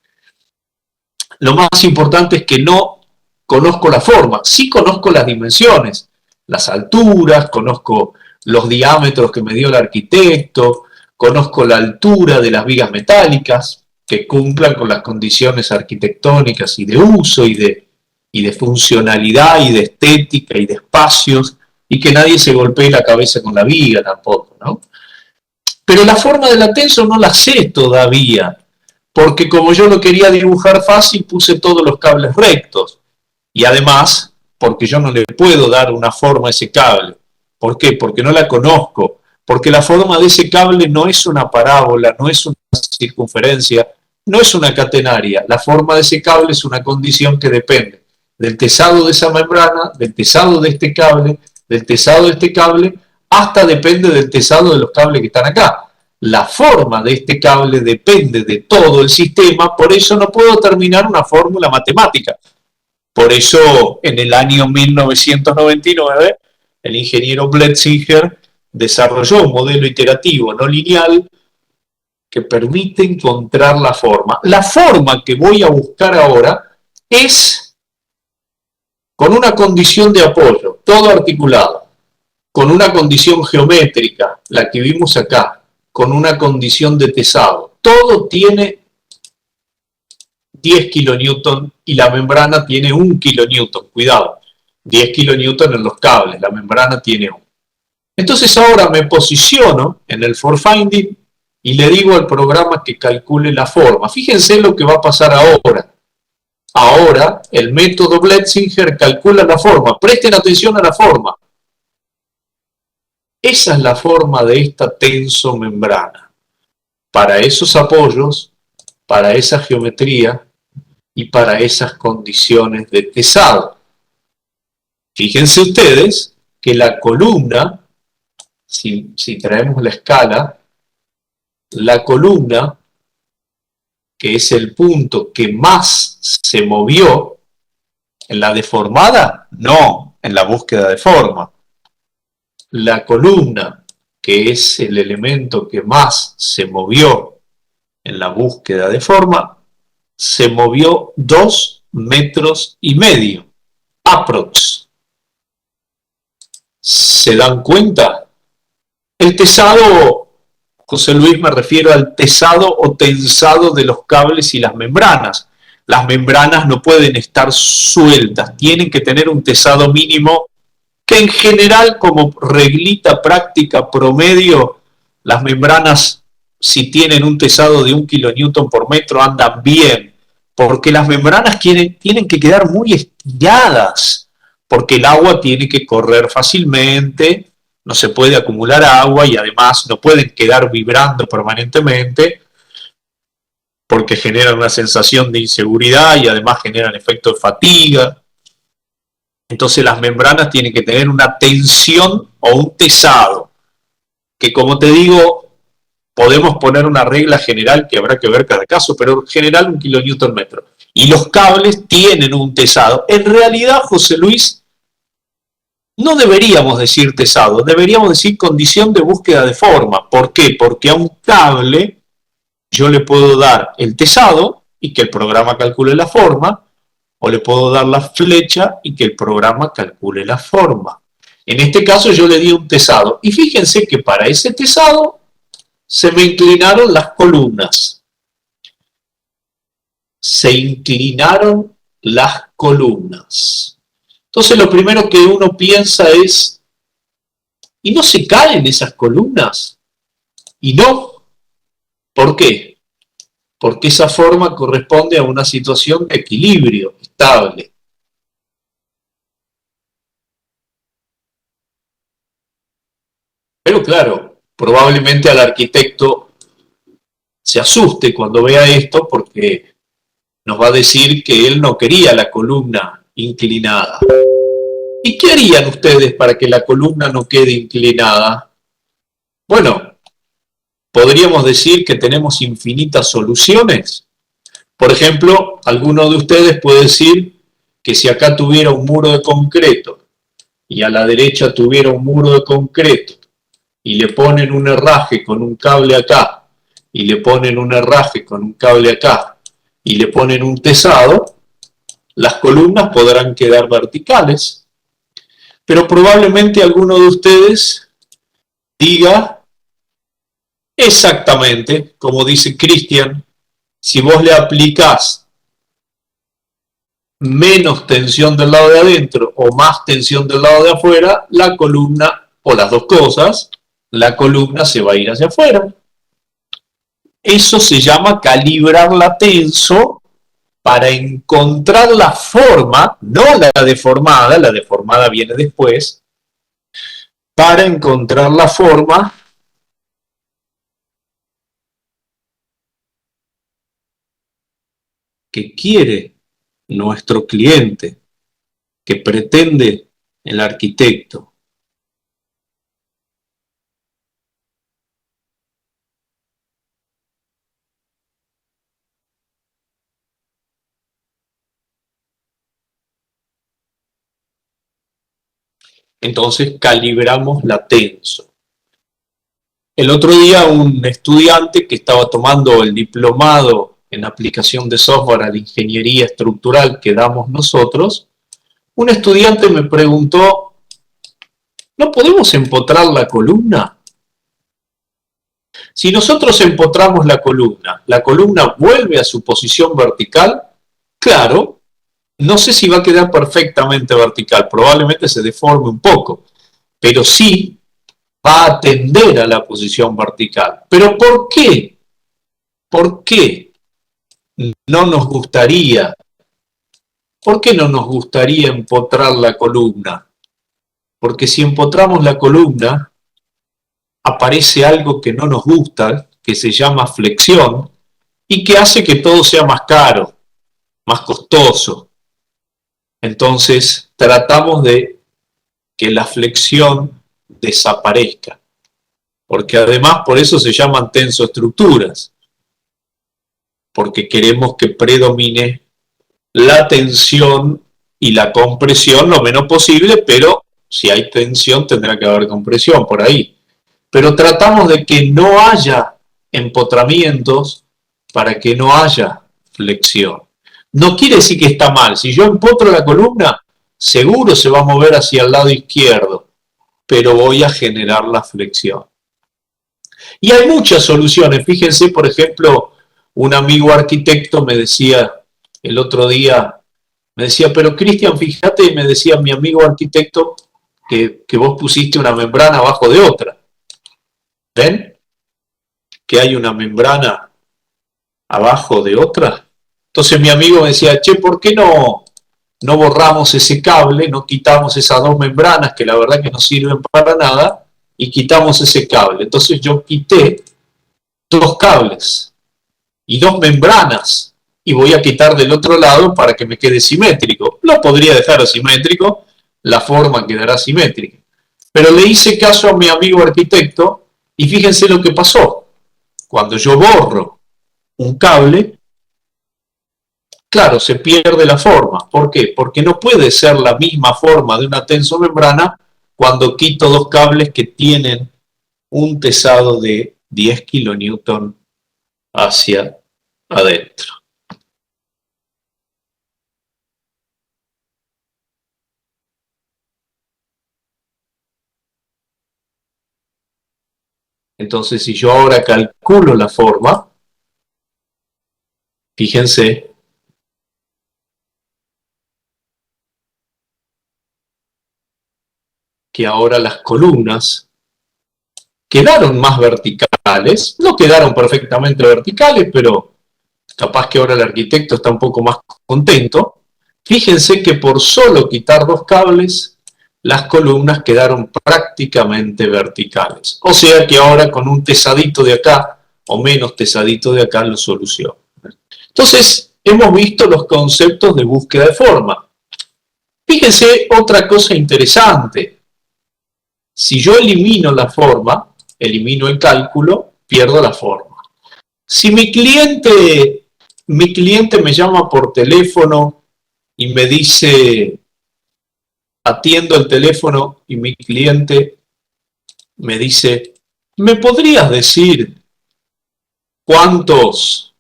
Lo más importante es que no conozco la forma, sí conozco las dimensiones, las alturas, conozco los diámetros que me dio el arquitecto, conozco la altura de las vigas metálicas que cumplan con las condiciones arquitectónicas y de uso y de funcionalidad y de estética y de espacios, y que nadie se golpee la cabeza con la viga tampoco, ¿no? Pero la forma del atenso no la sé todavía, porque como yo lo quería dibujar fácil, puse todos los cables rectos, y además, porque yo no le puedo dar una forma a ese cable. ¿Por qué? Porque no la conozco, porque la forma de ese cable no es una parábola, no es una circunferencia, no es una catenaria. La forma de ese cable es una condición que depende del tesado de esa membrana, del tesado de este cable, del tesado de este cable, hasta depende del tesado de los cables que están acá. La forma de este cable depende de todo el sistema, por eso no puedo terminar una fórmula matemática. Por eso en el año 1999 el ingeniero Bletzinger desarrolló un modelo iterativo no lineal que permite encontrar la forma. La forma que voy a buscar ahora es con una condición de apoyo, todo articulado, con una condición geométrica, la que vimos acá, con una condición de tesado. Todo tiene 10 kilonewton y la membrana tiene 1 kilonewton, cuidado, 10 kilonewton en los cables, la membrana tiene 1. Entonces ahora me posiciono en el forefinding y le digo al programa que calcule la forma. Fíjense lo que va a pasar ahora. Ahora el método Bletzinger calcula la forma. Presten atención a la forma. Esa es la forma de esta tensomembrana. Para esos apoyos, para esa geometría y para esas condiciones de tesado. Fíjense ustedes que la columna, si traemos la escala, la columna, que es el punto que más se movió, en la deformada, no, en la búsqueda de forma. La columna, que es el elemento que más se movió en la búsqueda de forma, se movió 2,5 metros, aprox. ¿Se dan cuenta? El tesado, José Luis, me refiero al tesado o tensado de los cables y las membranas. Las membranas no pueden estar sueltas, tienen que tener un tesado mínimo que en general, como reglita práctica promedio, las membranas, si tienen un tesado de 1 kilonewton por metro, andan bien, porque las membranas tienen que quedar muy estiradas, porque el agua tiene que correr fácilmente, no se puede acumular agua y además no pueden quedar vibrando permanentemente porque generan una sensación de inseguridad y además generan efecto de fatiga. Entonces las membranas tienen que tener una tensión o un tesado, que como te digo, podemos poner una regla general que habrá que ver cada caso, pero en general 1 kilonewton metro. Y los cables tienen un tesado. En realidad, José Luis, no deberíamos decir tesado, deberíamos decir condición de búsqueda de forma. ¿Por qué? Porque a un cable yo le puedo dar el tesado y que el programa calcule la forma, o le puedo dar la flecha y que el programa calcule la forma. En este caso yo le di un tesado, y fíjense que para ese tesado se me inclinaron las columnas. Se inclinaron las columnas. Entonces lo primero que uno piensa es, ¿y no se caen esas columnas? Y no. ¿Por qué? Porque esa forma corresponde a una situación de equilibrio estable. Pero claro, probablemente al arquitecto se asuste cuando vea esto porque nos va a decir que él no quería la columna inclinada. ¿Y qué harían ustedes para que la columna no quede inclinada? Bueno, podríamos decir que tenemos infinitas soluciones. Por ejemplo, alguno de ustedes puede decir que si acá tuviera un muro de concreto y a la derecha tuviera un muro de concreto y le ponen un herraje con un cable acá y le ponen un herraje con un cable acá y le ponen un tesado, las columnas podrán quedar verticales, pero probablemente alguno de ustedes diga exactamente, como dice Cristian, si vos le aplicás menos tensión del lado de adentro o más tensión del lado de afuera, la columna, o las dos cosas, la columna se va a ir hacia afuera. Eso se llama calibrarla tenso para encontrar la forma, no la deformada viene después, para encontrar la forma que quiere nuestro cliente, que pretende el arquitecto. Entonces calibramos la tenso. El otro día un estudiante que estaba tomando el diplomado en aplicación de software a la ingeniería estructural que damos nosotros, un estudiante me preguntó, ¿no podemos empotrar la columna? Si nosotros empotramos la columna vuelve a su posición vertical, claro, no sé si va a quedar perfectamente vertical, probablemente se deforme un poco, pero sí va a tender a la posición vertical. ¿Pero por qué? ¿Por qué no nos gustaría? ¿Por qué no nos gustaría empotrar la columna? Porque si empotramos la columna, aparece algo que no nos gusta, que se llama flexión, y que hace que todo sea más caro, más costoso. Entonces, tratamos de que la flexión desaparezca, porque además por eso se llaman tensoestructuras, porque queremos que predomine la tensión y la compresión lo menos posible, pero si hay tensión tendrá que haber compresión por ahí. Pero tratamos de que no haya empotramientos para que no haya flexión. No quiere decir que está mal. Si yo empotro la columna, seguro se va a mover hacia el lado izquierdo, pero voy a generar la flexión. Y hay muchas soluciones. Fíjense, por ejemplo, un amigo arquitecto me decía el otro día, me decía, pero Cristian, fíjate, me decía mi amigo arquitecto, que vos pusiste una membrana abajo de otra. ¿Ven? Que hay una membrana abajo de otra. Entonces mi amigo me decía, che, ¿por qué no borramos ese cable, no quitamos esas dos membranas que la verdad que no sirven para nada y quitamos ese cable? Entonces yo quité dos cables y dos membranas y voy a quitar del otro lado para que me quede simétrico. Lo podría dejar asimétrico, la forma quedará simétrica. Pero le hice caso a mi amigo arquitecto y fíjense lo que pasó. Cuando yo borro un cable, claro, se pierde la forma. ¿Por qué? Porque no puede ser la misma forma de una tensomembrana cuando quito dos cables que tienen un tesado de 10 kilonewton hacia adentro. Entonces, si yo ahora calculo la forma, fíjense que ahora las columnas quedaron más verticales, no quedaron perfectamente verticales, pero capaz que ahora el arquitecto está un poco más contento. Fíjense que por solo quitar dos cables, las columnas quedaron prácticamente verticales. O sea que ahora con un tesadito de acá, o menos tesadito de acá, lo soluciono. Entonces, hemos visto los conceptos de búsqueda de forma. Fíjense otra cosa interesante. Si yo elimino la forma, elimino el cálculo, pierdo la forma. Si mi cliente me llama por teléfono y me dice, atiendo el teléfono y mi cliente me dice, ¿me podrías decir cuántos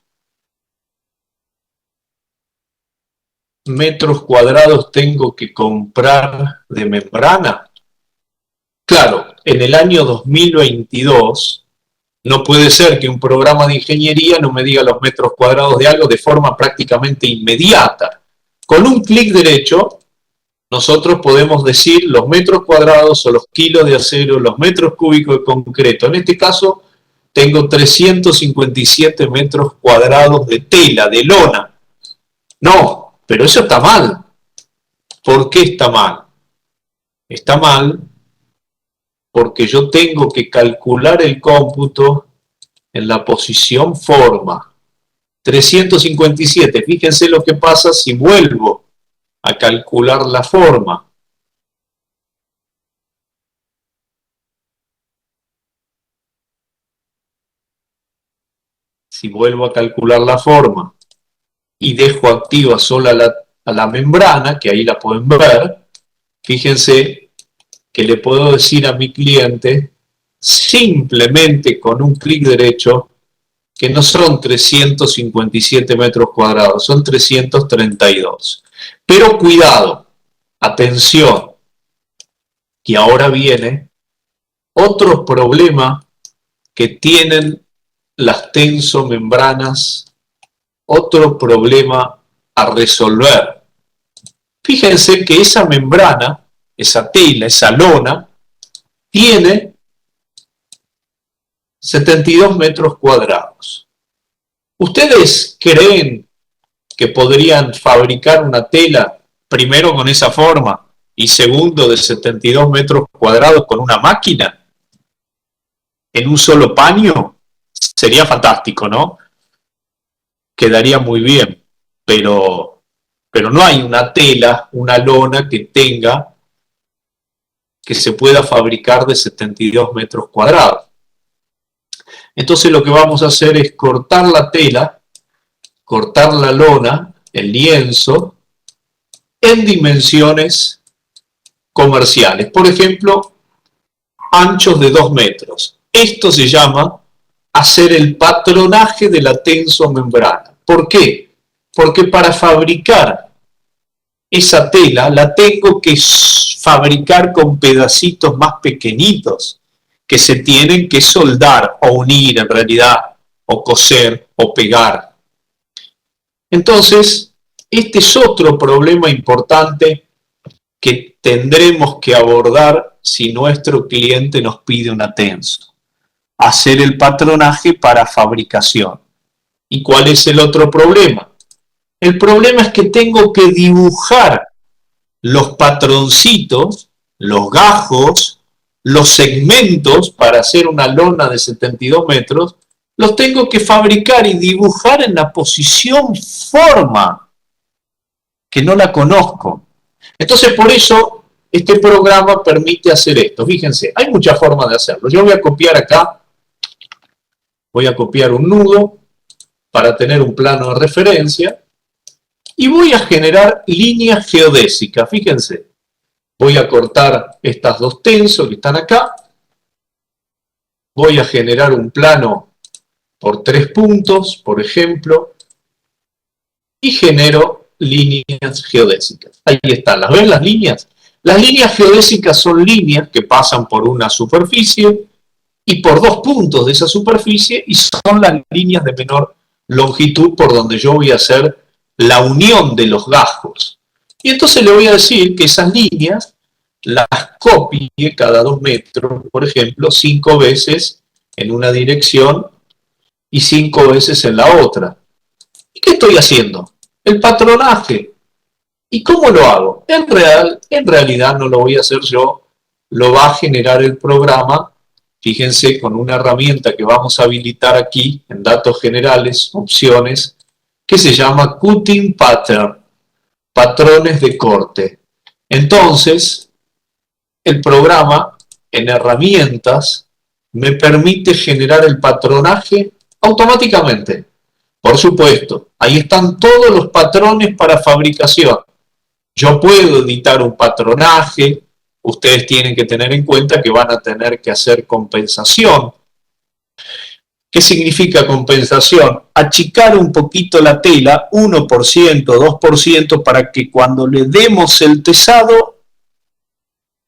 metros cuadrados tengo que comprar de membrana? Claro, en el año 2022 no puede ser que un programa de ingeniería no me diga los metros cuadrados de algo de forma prácticamente inmediata. Con un clic derecho, nosotros podemos decir los metros cuadrados o los kilos de acero, los metros cúbicos de concreto. En este caso, tengo 357 metros cuadrados de tela, de lona. No, pero eso está mal. ¿Por qué está mal? Está mal porque yo tengo que calcular el cómputo en la posición forma. 357, fíjense lo que pasa si vuelvo a calcular la forma. Si vuelvo a calcular la forma y dejo activa sola a la membrana, que ahí la pueden ver, fíjense que le puedo decir a mi cliente, simplemente con un clic derecho, que no son 357 metros cuadrados, son 332. Pero cuidado, atención, que ahora viene otro problema que tienen las tensomembranas, otro problema a resolver. Fíjense que esa membrana, esa tela, esa lona, tiene 72 metros cuadrados. ¿Ustedes creen que podrían fabricar una tela, primero con esa forma, y segundo de 72 metros cuadrados con una máquina? ¿En un solo paño? Sería fantástico, ¿no? Quedaría muy bien, pero no hay una tela, una lona que tenga, que se pueda fabricar de 72 metros cuadrados. Entonces lo que vamos a hacer es cortar la tela, cortar la lona, el lienzo, en dimensiones comerciales. Por ejemplo, anchos de 2 metros. Esto se llama hacer el patronaje de la tensomembrana. ¿Por qué? Porque para fabricar esa tela la tengo que fabricar con pedacitos más pequeñitos que se tienen que soldar o unir en realidad, o coser o pegar. Entonces, este es otro problema importante que tendremos que abordar si nuestro cliente nos pide una tenso. Hacer el patronaje para fabricación. ¿Y cuál es el otro problema? El problema es que tengo que dibujar los patroncitos, los gajos, los segmentos para hacer una lona de 72 metros, los tengo que fabricar y dibujar en la posición forma, que no la conozco. Entonces, por eso, este programa permite hacer esto. Fíjense, hay muchas formas de hacerlo. Yo voy a copiar acá, voy a copiar un nudo para tener un plano de referencia y voy a generar líneas geodésicas. Fíjense, voy a cortar estas dos tensos que están acá, voy a generar un plano por 3 puntos, por ejemplo, y genero líneas geodésicas. Ahí están, ¿las ven las líneas? Las líneas geodésicas son líneas que pasan por una superficie y por 2 puntos de esa superficie, y son las líneas de menor longitud por donde yo voy a hacer la unión de los gajos. Y entonces le voy a decir que esas líneas las copie cada 2 metros, por ejemplo, 5 veces en una dirección y 5 veces en la otra. ¿Y qué estoy haciendo? El patronaje. ¿Y cómo lo hago? En realidad no lo voy a hacer yo, lo va a generar el programa. Fíjense, con una herramienta que vamos a habilitar aquí en datos generales, opciones, que se llama Cutting Pattern, patrones de corte. Entonces, el programa en herramientas me permite generar el patronaje automáticamente. Por supuesto, ahí están todos los patrones para fabricación. Yo puedo editar un patronaje, ustedes tienen que tener en cuenta que van a tener que hacer compensación. ¿Qué significa compensación? Achicar un poquito la tela, 1%, 2%, para que cuando le demos el tesado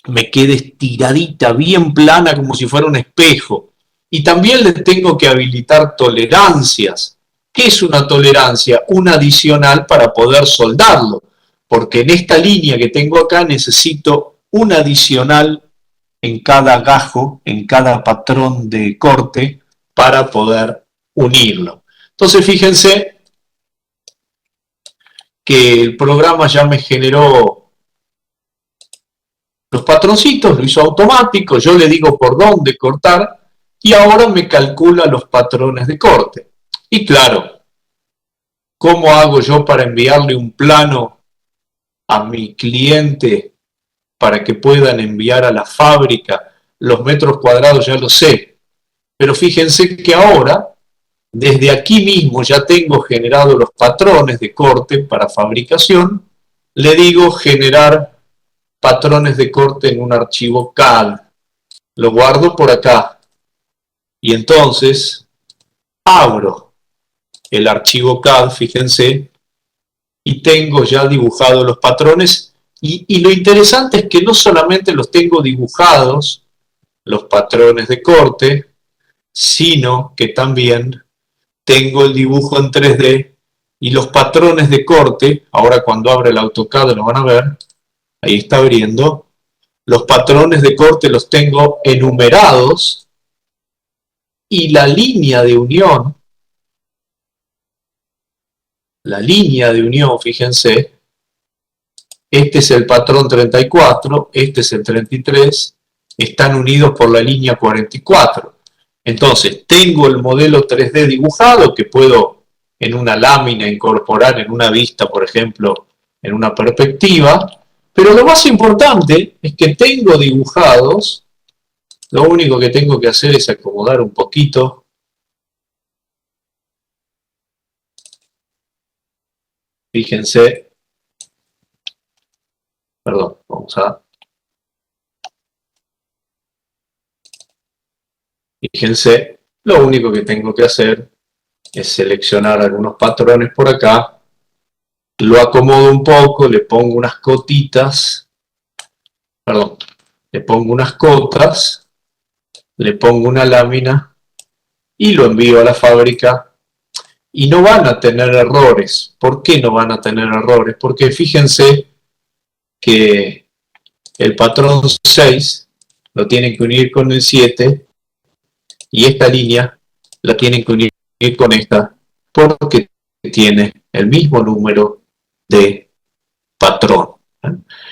me quede estiradita, bien plana, como si fuera un espejo. Y también le tengo que habilitar tolerancias. ¿Qué es una tolerancia? Una adicional para poder soldarlo, porque en esta línea que tengo acá necesito un adicional en cada gajo, en cada patrón de corte, para poder unirlo. Entonces fíjense que el programa ya me generó los patroncitos, lo hizo automático, yo le digo por dónde cortar y ahora me calcula los patrones de corte. Y claro, ¿cómo hago yo para enviarle un plano a mi cliente para que puedan enviar a la fábrica los metros cuadrados? Ya lo sé, pero fíjense que ahora desde aquí mismo ya tengo generados los patrones de corte para fabricación, le digo generar patrones de corte en un archivo CAD, lo guardo por acá y entonces abro el archivo CAD, fíjense, y tengo ya dibujados los patrones y lo interesante es que no solamente los tengo dibujados, los patrones de corte, sino que también tengo el dibujo en 3D y los patrones de corte, ahora cuando abra el AutoCAD lo van a ver, ahí está abriendo, los patrones de corte los tengo enumerados y la línea de unión, fíjense, este es el patrón 34, este es el 33, están unidos por la línea 44. Entonces, tengo el modelo 3D dibujado que puedo en una lámina incorporar en una vista, por ejemplo, en una perspectiva, pero lo más importante es que tengo dibujados, lo único que tengo que hacer es acomodar un poquito. Fíjense, perdón, vamos a... Fíjense, lo único que tengo que hacer es seleccionar algunos patrones por acá, lo acomodo un poco, le pongo unas cotitas, perdón, le pongo unas cotas, le pongo una lámina y lo envío a la fábrica y no van a tener errores. ¿Por qué no van a tener errores? Porque fíjense que el patrón 6 lo tienen que unir con el 7 y esta línea la tienen que unir con esta porque tiene el mismo número de patrón.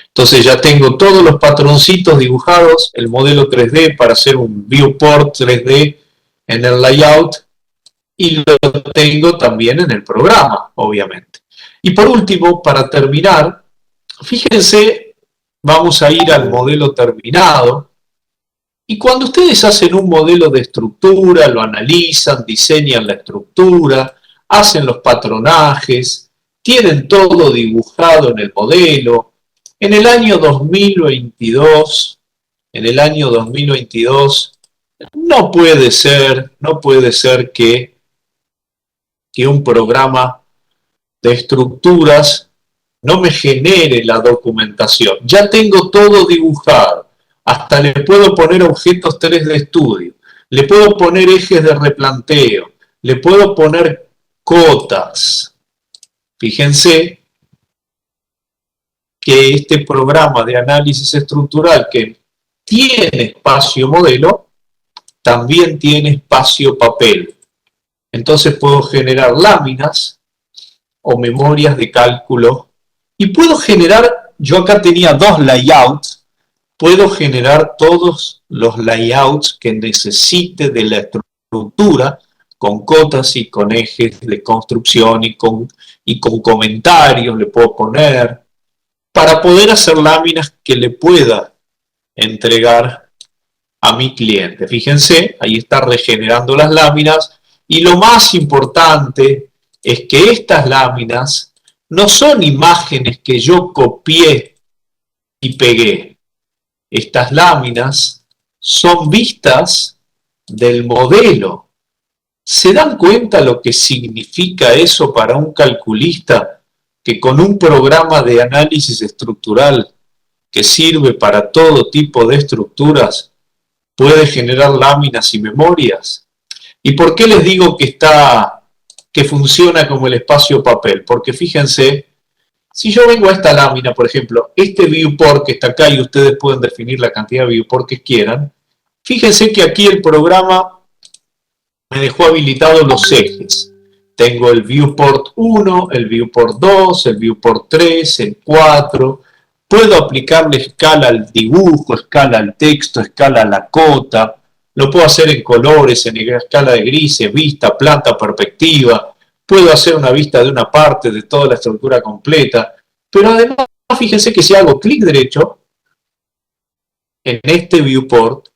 Entonces ya tengo todos los patroncitos dibujados, el modelo 3D para hacer un viewport 3D en el layout y lo tengo también en el programa, obviamente. Y por último, para terminar, fíjense, vamos a ir al modelo terminado. Y cuando ustedes hacen un modelo de estructura, lo analizan, diseñan la estructura, hacen los patronajes, tienen todo dibujado en el modelo, en el año 2022, no puede ser que un programa de estructuras no me genere la documentación. Ya tengo todo dibujado. Hasta le puedo poner objetos 3D Studio. le puedo poner ejes de replanteo, le puedo poner cotas. Fíjense que este programa de análisis estructural que tiene espacio modelo, también tiene espacio papel. Entonces puedo generar láminas o memorias de cálculo y puedo generar, yo acá tenía dos layouts, puedo generar todos los layouts que necesite de la estructura con cotas y con ejes de construcción y con comentarios le puedo poner para poder hacer láminas que le pueda entregar a mi cliente. Fíjense, ahí está regenerando las láminas y lo más importante es que estas láminas no son imágenes que yo copié y pegué. Estas láminas son vistas del modelo. ¿Se dan cuenta lo que significa eso para un calculista que con un programa de análisis estructural que sirve para todo tipo de estructuras puede generar láminas y memorias? ¿Y por qué les digo que funciona como el espacio papel? Porque fíjense, si yo vengo a esta lámina, por ejemplo, este viewport que está acá y ustedes pueden definir la cantidad de viewport que quieran, fíjense que aquí el programa me dejó habilitados los ejes. Tengo el viewport 1, el viewport 2, el viewport 3, el 4. Puedo aplicarle escala al dibujo, escala al texto, escala a la cota. Lo puedo hacer en colores, en escala de grises, vista, planta, perspectiva. Puedo hacer una vista de una parte de toda la estructura completa. Pero además, fíjense que si hago clic derecho en este viewport,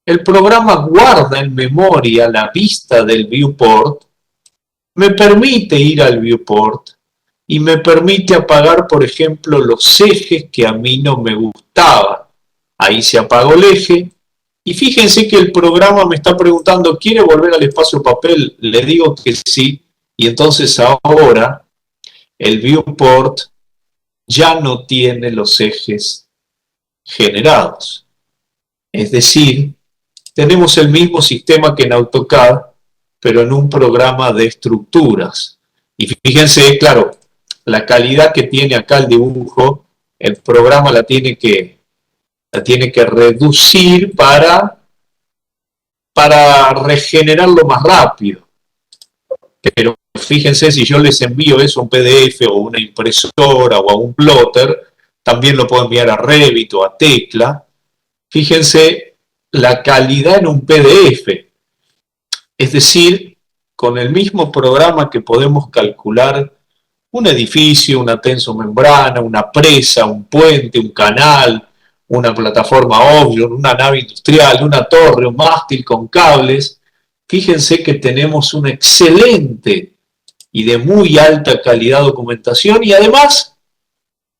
el programa guarda en memoria la vista del viewport, me permite ir al viewport y me permite apagar, por ejemplo, los ejes que a mí no me gustaban. Ahí se apagó el eje y fíjense que el programa me está preguntando, ¿quiere volver al espacio papel? Le digo que sí y entonces ahora el viewport ya no tiene los ejes generados. Es decir, tenemos el mismo sistema que en AutoCAD, pero en un programa de estructuras. Y fíjense, claro, la calidad que tiene acá el dibujo, el programa la tiene que reducir para regenerarlo más rápido. Pero fíjense, si yo les envío eso a un PDF o a una impresora o a un plotter, también lo puedo enviar a Revit o a Tecla. Fíjense la calidad en un PDF. Es decir, con el mismo programa que podemos calcular un edificio, una tensomembrana, una presa, un puente, un canal, una plataforma offshore, una nave industrial, una torre, un mástil con cables, fíjense que tenemos una excelente y de muy alta calidad documentación y además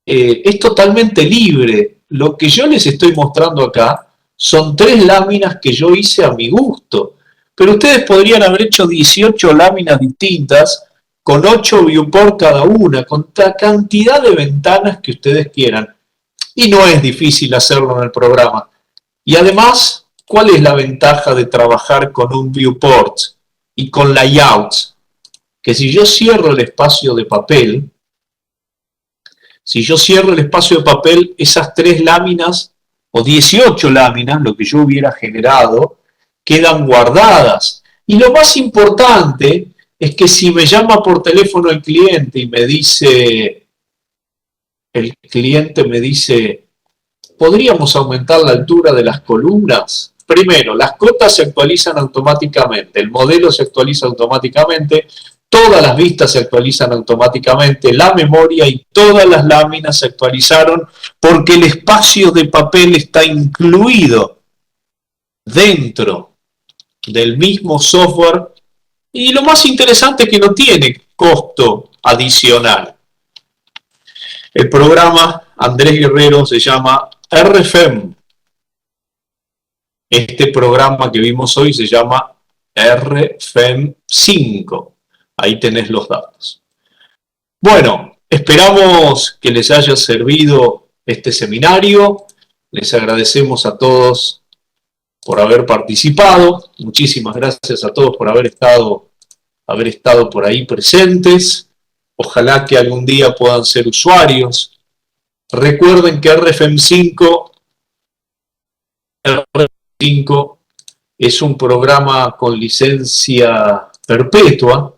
es totalmente libre. Lo que yo les estoy mostrando acá son 3 láminas que yo hice a mi gusto, pero ustedes podrían haber hecho 18 láminas distintas con 8 viewport cada una, con la cantidad de ventanas que ustedes quieran. Y no es difícil hacerlo en el programa. Y además, ¿cuál es la ventaja de trabajar con un viewport y con layouts? Que si yo cierro el espacio de papel, esas 3 láminas o 18 láminas, lo que yo hubiera generado, quedan guardadas. Y lo más importante es que si me llama por teléfono el cliente y el cliente me dice, ¿podríamos aumentar la altura de las columnas? Primero, las cotas se actualizan automáticamente, el modelo se actualiza automáticamente, todas las vistas se actualizan automáticamente, la memoria y todas las láminas se actualizaron porque el espacio de papel está incluido dentro del mismo software y lo más interesante es que no tiene costo adicional. El programa, Andrés Guerrero, se llama RFEM. Este programa que vimos hoy se llama RFEM 5. Ahí tenés los datos. Bueno, esperamos que les haya servido este seminario. Les agradecemos a todos por haber participado. Muchísimas gracias a todos por haber estado por ahí presentes. Ojalá que algún día puedan ser usuarios. Recuerden que RFM5 es un programa con licencia perpetua.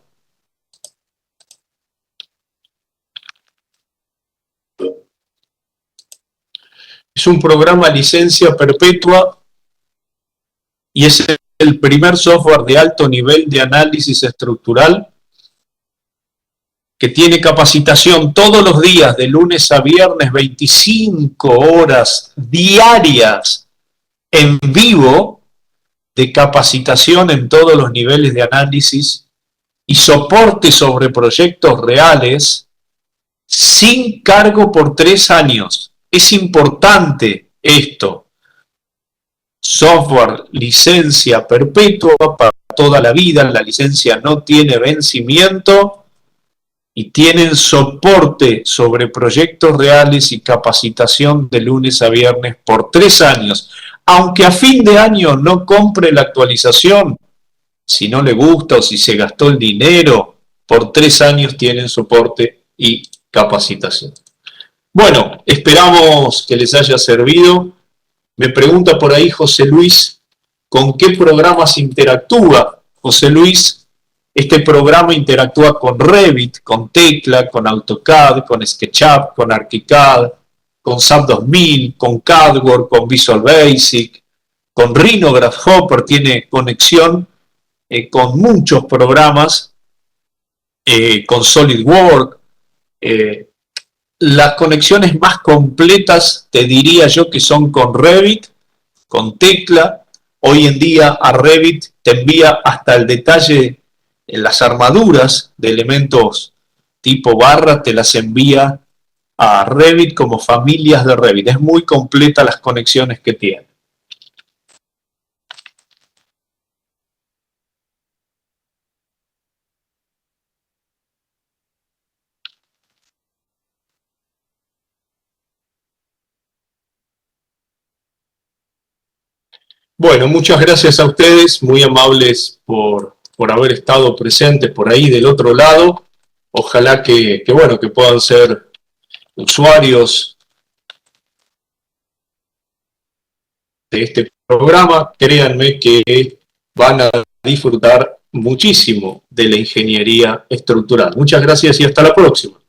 Es un programa licencia perpetua y es el primer software de alto nivel de análisis estructural que tiene capacitación todos los días, de lunes a viernes, 25 horas diarias en vivo de capacitación en todos los niveles de análisis y soporte sobre proyectos reales sin cargo por 3 años. Es importante esto. Software, licencia perpetua para toda la vida, la licencia no tiene vencimiento y tienen soporte sobre proyectos reales y capacitación de lunes a viernes por 3 años. Aunque a fin de año no compre la actualización, si no le gusta o si se gastó el dinero, por 3 años tienen soporte y capacitación. Bueno, esperamos que les haya servido. Me pregunta por ahí José Luis, ¿con qué programas interactúa? José Luis, este programa interactúa con Revit, con Tecla, con AutoCAD, con SketchUp, con ArchiCAD, con SAP 2000, con CADWORK, con Visual Basic, con Rhino Grasshopper, tiene conexión con muchos programas, con SolidWorks. Las conexiones más completas te diría yo que son con Revit, con Tecla. Hoy en día a Revit te envía hasta el detalle en las armaduras de elementos tipo barra, te las envía a Revit como familias de Revit. Es muy completa las conexiones que tiene. Bueno, muchas gracias a ustedes, muy amables por haber estado presentes por ahí del otro lado. Ojalá que puedan ser usuarios de este programa. Créanme que van a disfrutar muchísimo de la ingeniería estructural. Muchas gracias y hasta la próxima.